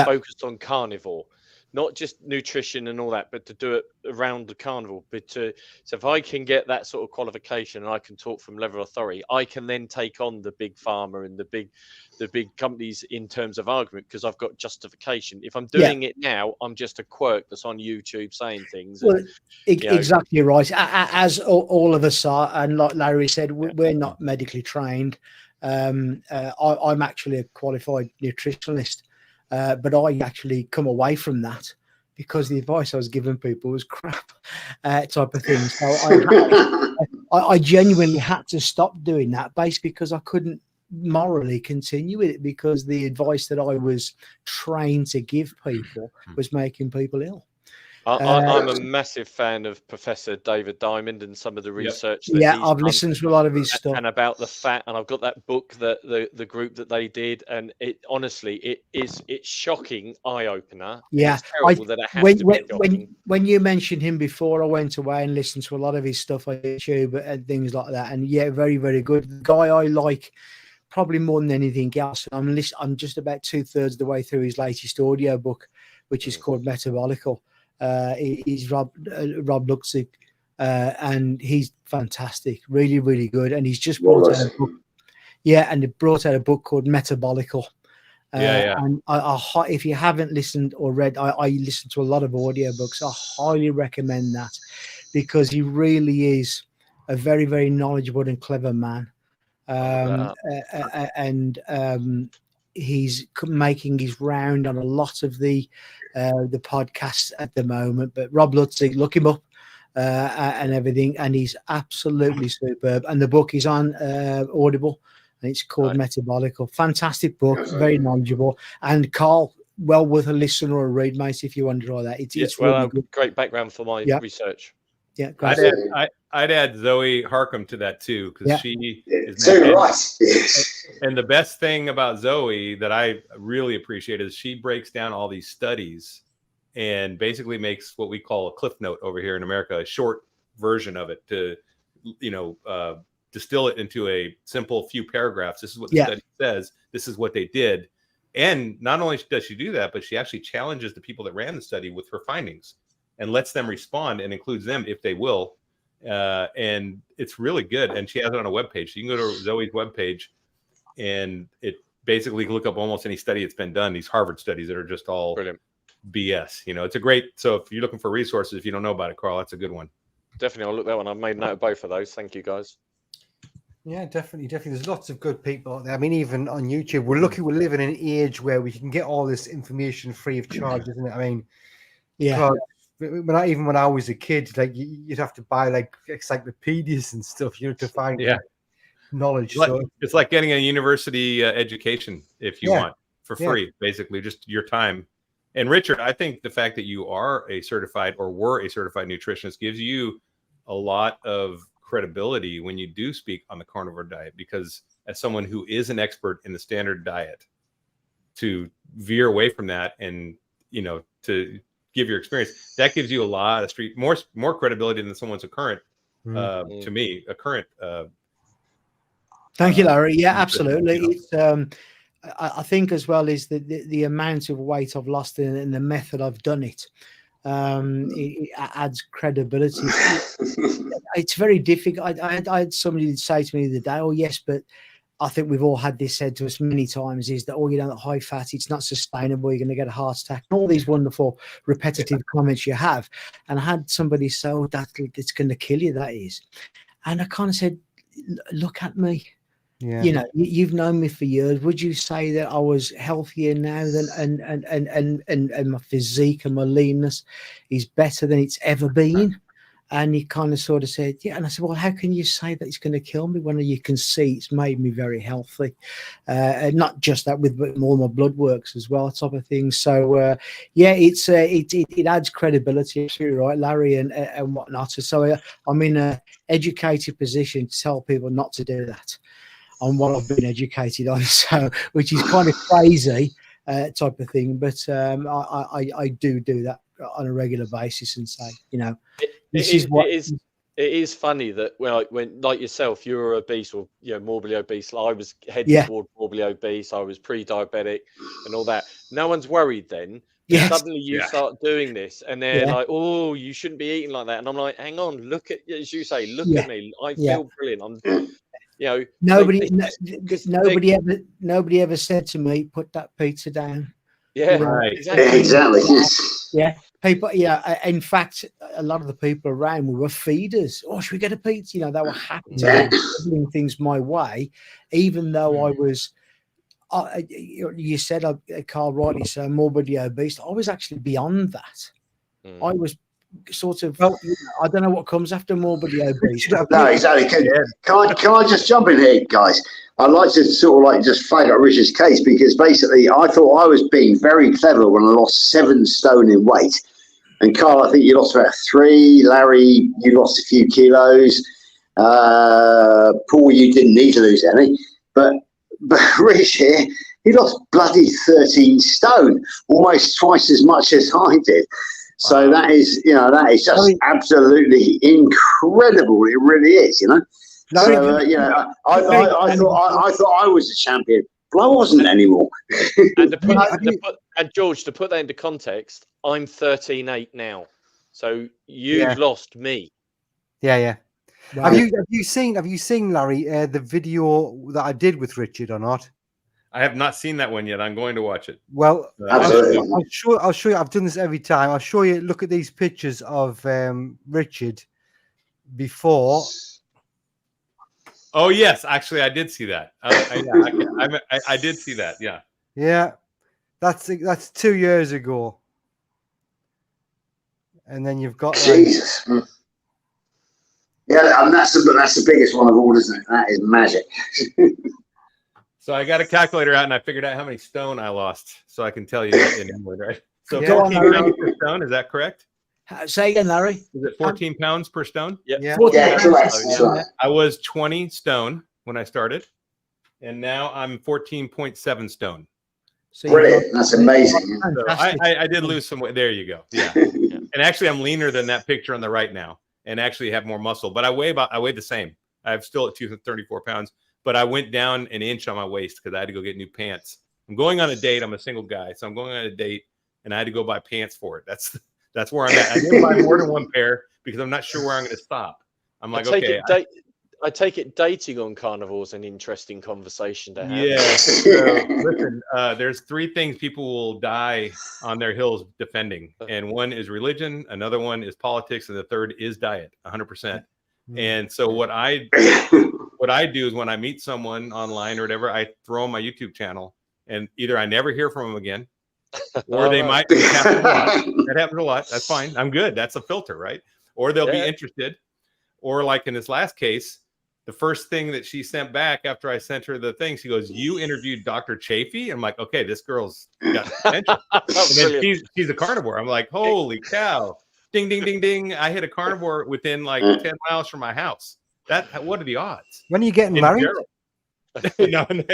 Speaker 6: focused on carnivore, not just nutrition and all that, but to do it around the carnivore. So if I can get that sort of qualification and I can talk from level of authority, I can then take on the big pharma and the big companies in terms of argument, because I've got justification. If I'm doing it now, I'm just a quirk that's on YouTube saying things.
Speaker 4: Well, exactly right. As all of us are, and like Larry said, we're not medically trained. I'm actually a qualified nutritionist, but I actually come away from that because the advice I was giving people was crap, type of thing. So I genuinely had to stop doing that, basically because I couldn't morally continue with it, because the advice that I was trained to give people was making people ill.
Speaker 6: I'm a massive fan of Professor David Diamond and some of the research. That
Speaker 4: I've listened to a lot of his stuff,
Speaker 6: and about the fat. And I've got that book that the group that they did, and it honestly, it's shocking, eye opener.
Speaker 4: Yeah,
Speaker 6: it's terrible that it has to be shocking.
Speaker 4: When you mentioned him before, I went away and listened to a lot of his stuff on YouTube and things like that. And yeah, very, very good. The guy I like probably more than anything else. I'm just about 2/3 of the way through his latest audio book, which is called Metabolical. He's Rob Luxick, and he's fantastic, really, really good. And he's just brought out a book. Yeah, and he brought out a book called Metabolical. And if you haven't listened or read, I listen to a lot of audiobooks. I highly recommend that, because he really is a very, very knowledgeable and clever man. He's making his round on a lot of the podcasts at the moment. But Rob Lutzig, look him up and everything, and he's absolutely superb. And the book is on Audible, and it's called Metabolical. Fantastic book, very knowledgeable. And Carl, well worth a listen or a read, mate, if you want to try that. It's really good.
Speaker 6: Great background for my research.
Speaker 4: Yeah,
Speaker 2: I'd add Zoe Harcum to that too, because she is
Speaker 5: too right.
Speaker 2: And the best thing about Zoe that I really appreciate is she breaks down all these studies and basically makes what we call a cliff note over here in America, a short version of it to, distill it into a simple few paragraphs. This is what the study says. This is what they did. And not only does she do that, but she actually challenges the people that ran the study with her findings and lets them respond and includes them if they will. And it's really good. And she has it on a webpage. So you can go to Zoe's webpage, and it basically look up almost any study that's been done, these Harvard studies that are just all
Speaker 6: brilliant
Speaker 2: BS. It's a great, so if you're looking for resources, if you don't know about it, Carl, that's a good one.
Speaker 6: Definitely, I'll look that one. I've made note of both of those. Thank you, guys.
Speaker 1: Yeah, definitely. There's lots of good people out there. I mean, even on YouTube, we're lucky we're living in an age where we can get all this information free of charge, isn't it? I mean, when I was a kid, like you'd have to buy like encyclopedias and stuff, to find knowledge.
Speaker 2: It's like getting a university education if you want for free, basically, just your time. And Richard, I think the fact that you are a certified or were a certified nutritionist gives you a lot of credibility when you do speak on the carnivore diet, because as someone who is an expert in the standard diet, to veer away from that and to give your experience, that gives you a lot of more credibility than someone's a current to me a current
Speaker 4: thank you, Larry. Yeah, absolutely. It's I think as well is the amount of weight I've lost and the method I've done it. It adds credibility. It's very difficult. I had somebody say to me the other day, "Oh yes, but I think we've all had this said to us many times, is that, high fat, it's not sustainable, you're going to get a heart attack," and all these wonderful repetitive comments you have. And I had somebody say, "Oh, it's going to kill you, that is." And I kind of said, "Look at me. Yeah. You've known me for years. Would you say that I was healthier now than and my physique and my leanness is better than it's ever been?" And he kind of sort of said, "Yeah." And I said, "Well, how can you say that it's going to kill me when you can see it's made me very healthy?" And not just that, with all my blood works as well, type of thing. So it adds credibility. Absolutely right, Larry, and whatnot. So I'm in an educated position to tell people not to do that on what I've been educated on, so which is kind of crazy type of thing. But I do that on a regular basis and say, this is what.
Speaker 6: It is funny that when like yourself, you were obese or morbidly obese. I was heading
Speaker 4: Yeah.
Speaker 6: toward morbidly obese. I was pre-diabetic and all that. No one's worried then.
Speaker 4: Yes.
Speaker 6: Suddenly you start doing this, and they're
Speaker 4: Yeah.
Speaker 6: like, "Oh, you shouldn't be eating like that." And I'm like, "Hang on, look at, as you say, look
Speaker 4: Yeah.
Speaker 6: at me. I
Speaker 4: Yeah.
Speaker 6: feel brilliant. I'm,
Speaker 4: Nobody
Speaker 6: they-
Speaker 4: nobody ever said to me, put that pizza down.
Speaker 6: yeah,
Speaker 2: Right.
Speaker 5: Exactly. Yes.
Speaker 4: Yeah. People, in fact, a lot of the people around were feeders. Oh, should we get a pizza? They were happy to be doing things my way, even though I was, you said, Carl rightly so, morbidly obese. I was actually beyond that. I was sort of, I don't know what comes after morbidly obese.
Speaker 5: No, exactly. Can I just jump in here, guys? I'd like to sort of like just flag up Richard's case, because basically I thought I was being very clever when I lost 7 stone in weight. And Carl, I think you lost about 3. Larry, you lost a few kilos. Paul, you didn't need to lose any. But Rich here, he lost bloody 13 stone, almost twice as much as I did. So that is just absolutely incredible. It really is, So I thought I was a champion, but I wasn't anymore.
Speaker 6: And George, to put that into context, I'm 13.8 now, so you've lost me.
Speaker 1: Yeah.
Speaker 4: Wow.
Speaker 1: Have you seen Larry the video that I did with Richard or not?
Speaker 2: I have not seen that one yet. I'm going to watch it.
Speaker 5: Absolutely.
Speaker 1: I'll show you. I've done this every time. I'll show you. Look at these pictures of Richard before.
Speaker 2: Oh yes, actually, I did see that. I did see that. Yeah.
Speaker 1: Yeah, that's 2 years ago. And then you've got
Speaker 5: Jesus. Yeah, and that's the biggest one of all, isn't it? That is magic.
Speaker 2: So I got a calculator out and I figured out how many stone I lost, so I can tell you that in England, right? So 14 pounds per stone, is that correct?
Speaker 4: Say again, Larry.
Speaker 2: Is it 14 pounds per stone?
Speaker 5: Yeah, correct.
Speaker 2: I was 20 stone when I started, and now I'm 14.7 stone.
Speaker 5: So brilliant. That's amazing.
Speaker 2: So I did lose some weight. There you go. Yeah. And actually, I'm leaner than that picture on the right now, and actually have more muscle. But I weigh the same. I'm still at 234 pounds. But I went down an inch on my waist because I had to go get new pants. I'm going on a date. I'm a single guy, so I'm going on a date, and I had to go buy pants for it. That's where I'm at. I didn't buy more than one pair because I'm not sure where I'm going to stop. I'm like,
Speaker 6: I take it dating on carnivore is an interesting conversation to have.
Speaker 2: Yeah. So, listen, there's 3 things people will die on their hills defending, and one is religion, another one is politics, and the third is diet. 100%. And so what I do is when I meet someone online or whatever, I throw on my YouTube channel, and either I never hear from them again, or they might. That happens a lot. That's fine. I'm good. That's a filter, right? Or they'll be interested. Or like in this last case, the first thing that she sent back after I sent her the thing, she goes, "You interviewed Dr. Chafee?" I'm like, okay, this girl's got potential. And then she's a carnivore. I'm like, holy cow. Ding, ding, ding, ding. I hit a carnivore within like 10 miles from my house. What are the odds?
Speaker 1: When are you getting married?
Speaker 2: No.
Speaker 5: Can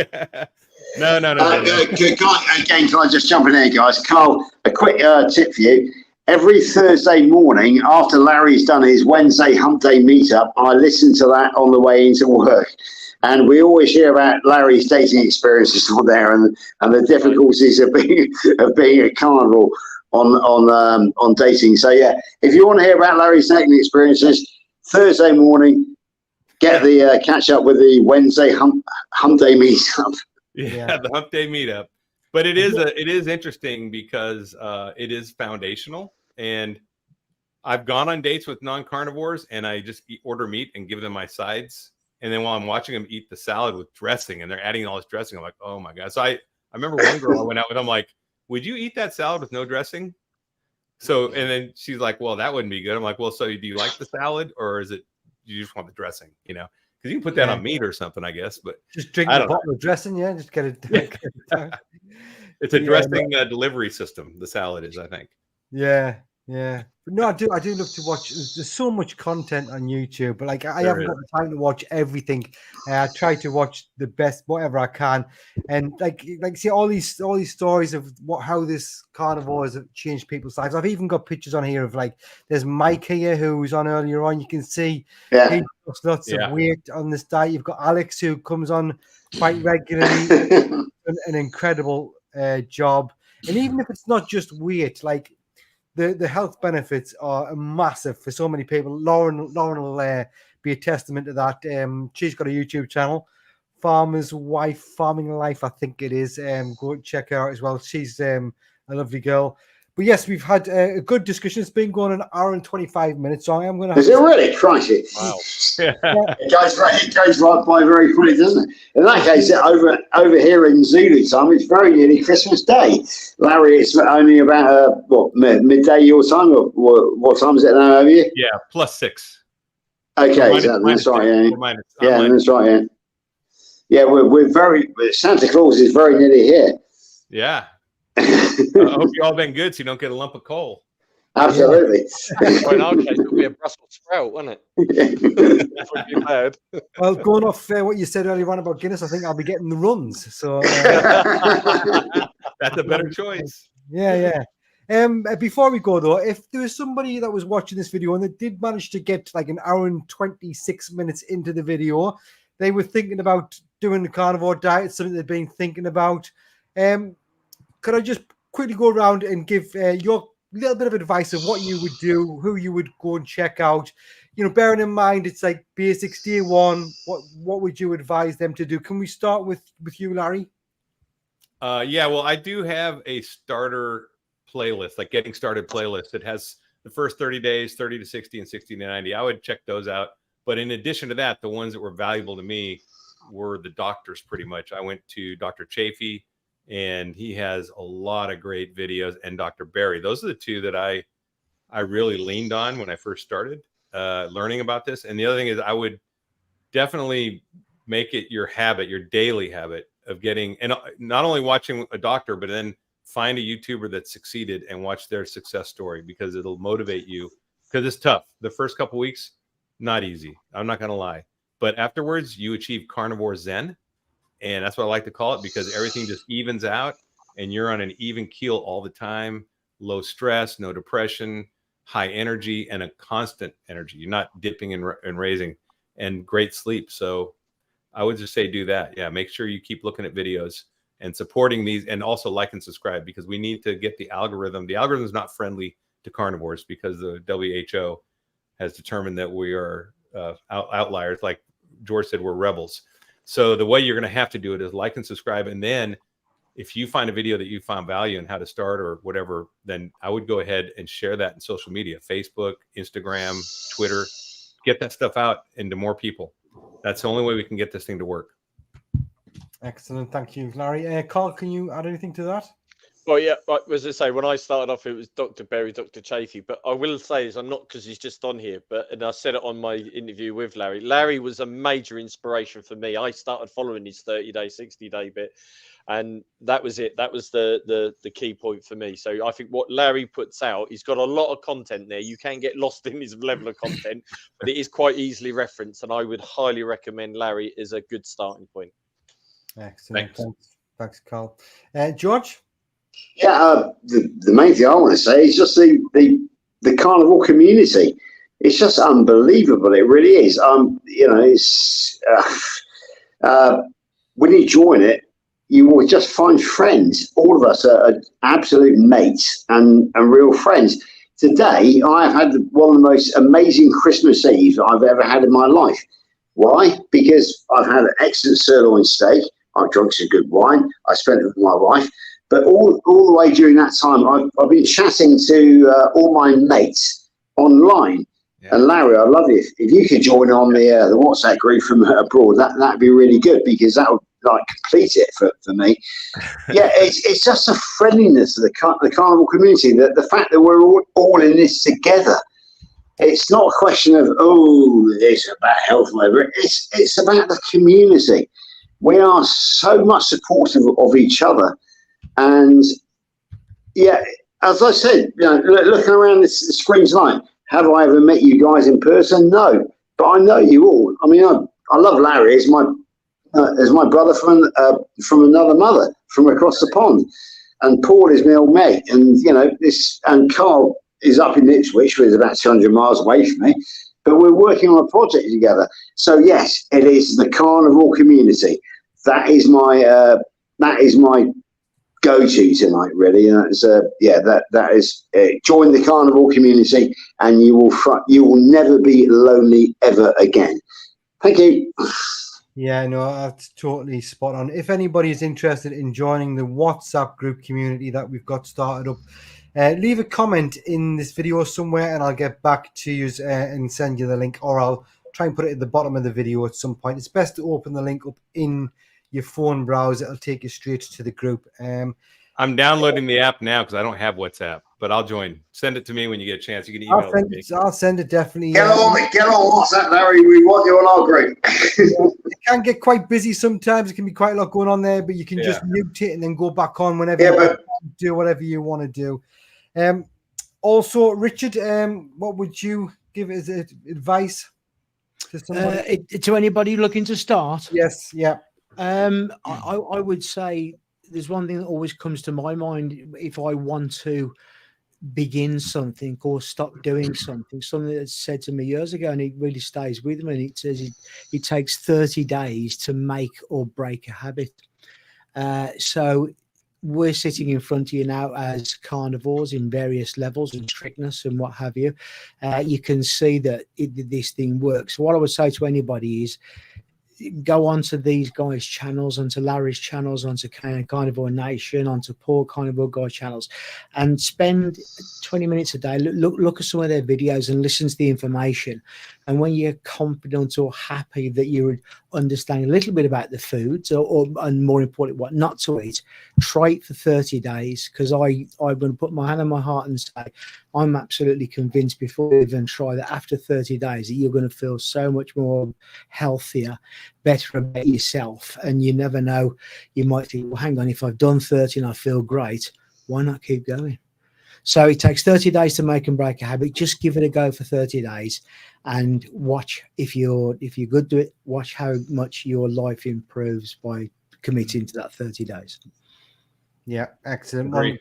Speaker 5: I just jump in here, guys? Carl, a quick tip for you. Every Thursday morning after Larry's done his Wednesday hump day meetup, I listen to that on the way into work. And we always hear about Larry's dating experiences on there and the difficulties of being a carnivore on dating. So yeah, if you want to hear about Larry's dating experiences, Thursday morning, get the catch up with the Wednesday hump day meetup.
Speaker 2: Yeah, the hump day meetup. But it is interesting because it is foundational, and I've gone on dates with non-carnivores, and I just order meat and give them my sides, and then while I'm watching them eat the salad with dressing, and they're adding all this dressing, I'm like, oh my god! So I remember one girl I went out with, I'm like, would you eat that salad with no dressing? So, and then she's like, well, that wouldn't be good. I'm like, well, so do you like the salad, or is it you just want the dressing? Because you can put that on meat or something, I guess. But
Speaker 1: just drink the bottle of dressing, just get it.
Speaker 2: It's a dressing delivery system. The salad is, I think.
Speaker 1: Yeah. Yeah, but no, I do love to watch. There's so much content on YouTube, but like I
Speaker 2: There
Speaker 1: haven't
Speaker 2: is.
Speaker 1: got the time to watch everything. I try to watch the best whatever I can, and like see all these stories of how this carnivore has changed people's lives. I've even got pictures on here of like there's Mike here who was on earlier on. You can see
Speaker 5: Yeah.
Speaker 1: he lost lots
Speaker 2: Yeah.
Speaker 1: of weight on this diet. You've got Alex who comes on quite regularly, an incredible job, and even if it's not just weight, like. The health benefits are massive for so many people. Lauren will be a testament to that. She's got a YouTube channel, Farmer's Wife, Farming Life, I think it is. Go check her out as well. She's a lovely girl. But yes, we've had a good discussion. It's been going an hour and 25 minutes. So I am going to.
Speaker 5: Is it really? Crikey.
Speaker 6: Wow.
Speaker 5: It goes right by very quickly, doesn't it? In that case, over here in Zulu time, it's very nearly Christmas Day. Larry, it's only about midday your time, or what time is it now over here?
Speaker 2: Yeah, +6.
Speaker 5: Okay, that's right. Yeah, that's right. Yeah, yeah, we're very. Santa Claus is very nearly here.
Speaker 2: Yeah. I hope you all been good, so you don't get a lump of coal.
Speaker 5: Absolutely.
Speaker 6: Well, in our case, it'll be a Brussels sprout, won't it? That would be bad.
Speaker 1: Well, going off what you said earlier on about Guinness, I think I'll be getting the runs. So
Speaker 2: That's a better choice.
Speaker 1: yeah. Before we go though, if there was somebody that was watching this video and they did manage to get like an hour and 26 minutes into the video, they were thinking about doing the carnivore diet, something they've been thinking about. Could I just quickly go around and give your little bit of advice of what you would do, who you would go and check out? You know, bearing in mind it's like basics day one. What would you advise them to do? Can we start with you, Larry?
Speaker 2: Yeah, well, I do have a starter playlist, like getting started playlist. It has the first 30 days, 30 to 60, and 60 to 90. I would check those out. But in addition to that, the ones that were valuable to me were the doctors pretty much. I went to Dr. Chafee, and he has a lot of great videos, and Dr. Berry. Those are the two that I really leaned on when I first started learning about this. And the other thing is I would definitely make it your habit, your daily habit of getting, and not only watching a doctor, but then find a YouTuber that succeeded and watch their success story, because it'll motivate you, because it's tough. The first couple weeks, not easy. I'm not going to lie. But afterwards, you achieve carnivore zen. And that's what I like to call it, because everything just evens out and you're on an even keel all the time. Low stress, no depression, high energy, and a constant energy. You're not dipping and raising, and great sleep. So I would just say do that. Yeah, make sure you keep looking at videos and supporting these, and also like and subscribe, because we need to get the algorithm. The algorithm is not friendly to carnivores, because the WHO has determined that we are outliers. Like George said, we're rebels. So the way you're going to have to do it is like and subscribe. And then if you find a video that you found value in how to start or whatever, then I would go ahead and share that in social media, Facebook, Instagram, Twitter, get that stuff out into more people. That's the only way we can get this thing to work.
Speaker 1: Excellent. Thank you, Larry. Carl, can you add anything to that?
Speaker 6: Well, yeah, as I say, when I started off, it was Dr. Berry, Dr. Chafee. But I will say this, I'm not, because he's just on here, and I said it on my interview with Larry. Larry was a major inspiration for me. I started following his 30-day, 60-day bit, and that was it. That was the key point for me. So I think what Larry puts out, he's got a lot of content there. You can get lost in his level of content, but it is quite easily referenced, and I would highly recommend Larry as a good starting point.
Speaker 1: Excellent. Thanks, Carl. George?
Speaker 5: Yeah, the main thing I want to say is just the carnivore community. It's just unbelievable. It really is. You know, it's when you join it, you will just find friends. All of us are absolute mates and real friends. Today, I have had one of the most amazing Christmas Eve I've ever had in my life. Why? Because I've had an excellent sirloin steak. I've drunk some good wine. I spent it with my wife. But all the way during that time, I've been chatting to all my mates online. Yeah. And Larry, I'd love you if you could join on the WhatsApp group from abroad. That'd be really good, because that would like complete it for me. Yeah, it's just the friendliness of the carnivore community. The fact that we're all in this together. It's not a question of it's about health, whatever. It's about the community. We are so much supportive of each other. And yeah, as I said, looking around the screen tonight, have I ever met you guys in person? No, but I know you all. I mean, I love Larry as my brother from another mother from across the pond, and Paul is my old mate, and and Carl is up in Ipswich, which is about 200 miles away from me, but we're working on a project together. So yes, it is the carnivore community. That is my go-to tonight, really. That is join the carnivore community, and you will never be lonely ever again. Thank you.
Speaker 1: Yeah, no, that's totally spot on. If anybody is interested in joining the WhatsApp group community that we've got started up, leave a comment in this video somewhere, and I'll get back to you and send you the link, or I'll try and put it at the bottom of the video at some point. It's best to open the link up in your phone browser. It'll take you straight to the group.
Speaker 2: I'm downloading the app now because I don't have WhatsApp, but I'll join. Send it to me when you get a chance. You can email it to me.
Speaker 1: I'll send it definitely.
Speaker 5: Get on WhatsApp, Larry. We want you on our group.
Speaker 1: It can get quite busy sometimes. It can be quite a lot going on there, but you can just mute it and then go back on whenever you do whatever you want to do. Also, Richard, what would you give as advice to somebody?
Speaker 4: To anybody looking to start?
Speaker 1: Yes, yeah.
Speaker 4: I would say there's one thing that always comes to my mind if I want to begin something or stop doing something that's said to me years ago, and it really stays with me. And it says it takes 30 days to make or break a habit. So we're sitting in front of you now as carnivores in various levels and strictness and what have you. You can see that this thing works. So what I would say to anybody is, go onto these guys' channels, onto Larry's channels, onto Carnivore Nation, onto Paul Carnivore Guy channels, and spend 20 minutes a day. Look at some of their videos and listen to the information. And when you're confident or happy that you understand a little bit about the foods, and more importantly, what not to eat, try it for 30 days. Because I'm going to put my hand on my heart and say, I'm absolutely convinced before you even try that after 30 days that you're going to feel so much more healthier, better about yourself. And you never know, you might think, well, hang on, if I've done 30 and I feel great, why not keep going? So it takes 30 days to make and break a habit. Just give it a go for 30 days and watch. If you're good to it, watch how much your life improves by committing to that 30 days.
Speaker 1: Yeah, excellent.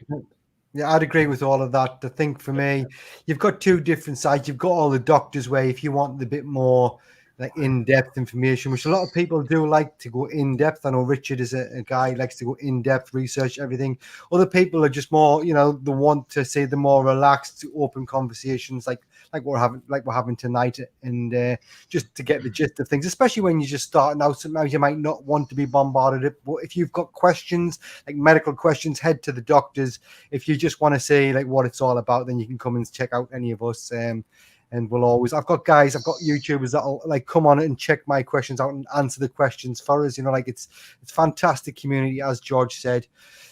Speaker 1: Yeah, I'd agree with all of that. I think for me, you've got two different sides. You've got all the doctor's way if you want the bit more like in-depth information, which a lot of people do like to go in-depth. I know Richard is a guy who likes to go in-depth, research everything. Other people are just more, the want to say the more relaxed, open conversations like we're having tonight, and just to get the gist of things, especially when you're just starting out. Sometimes you might not want to be bombarded. But if you've got questions, like medical questions, head to the doctors. If you just want to say like what it's all about, then you can come and check out any of us. And I've got YouTubers that'll like come on and check my questions out and answer the questions for us. It's fantastic community, as George said.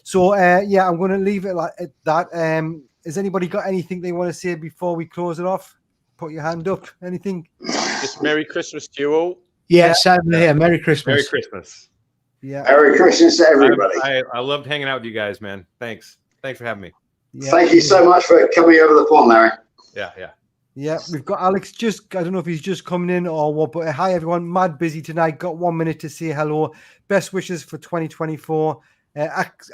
Speaker 1: So I'm going to leave it at that. Has anybody got anything they want to say before we close it off? Put your hand up. Anything?
Speaker 6: Just Merry Christmas to you all.
Speaker 4: Yeah, same here. Merry Christmas.
Speaker 2: Merry Christmas.
Speaker 1: Yeah.
Speaker 5: Merry Christmas to everybody.
Speaker 2: I loved hanging out with you guys, man. Thanks for having me.
Speaker 1: Yeah.
Speaker 5: Thank you so much for coming over the pond, Larry.
Speaker 2: Yeah.
Speaker 1: We've got Alex I don't know if he's just coming in or what, but hi everyone, mad busy tonight. Got 1 minute to say hello. Best wishes for 2024.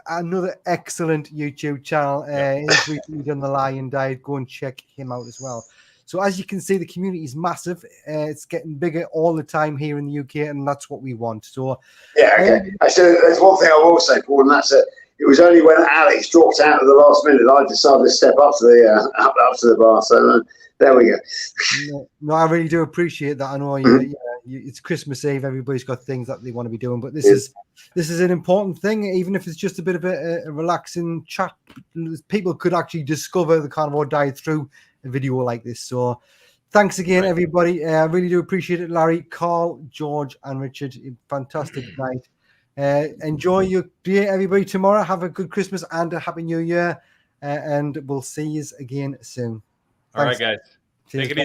Speaker 1: Another excellent YouTube channel. He's recently done the Lion Diet. Go and check him out as well. So as you can see, the community is massive. It's getting bigger all the time here in the UK, and that's what we want. So
Speaker 5: So there's one thing I will say, Paul, and that's it was only when Alex dropped out at the last minute I decided to step up to the up to the bar. So there we go.
Speaker 1: No, I really do appreciate that. I know it's Christmas Eve. Everybody's got things that they want to be doing, but this is an important thing. Even if it's just a bit of a relaxing chat, people could actually discover the carnivore diet through a video like this. So thanks again, everybody. I really do appreciate it. Larry, Carl, George, and Richard. Fantastic night. Enjoy your day, everybody. Tomorrow, have a good Christmas and a happy New Year, and we'll see you again soon.
Speaker 2: All right, guys. Take it easy.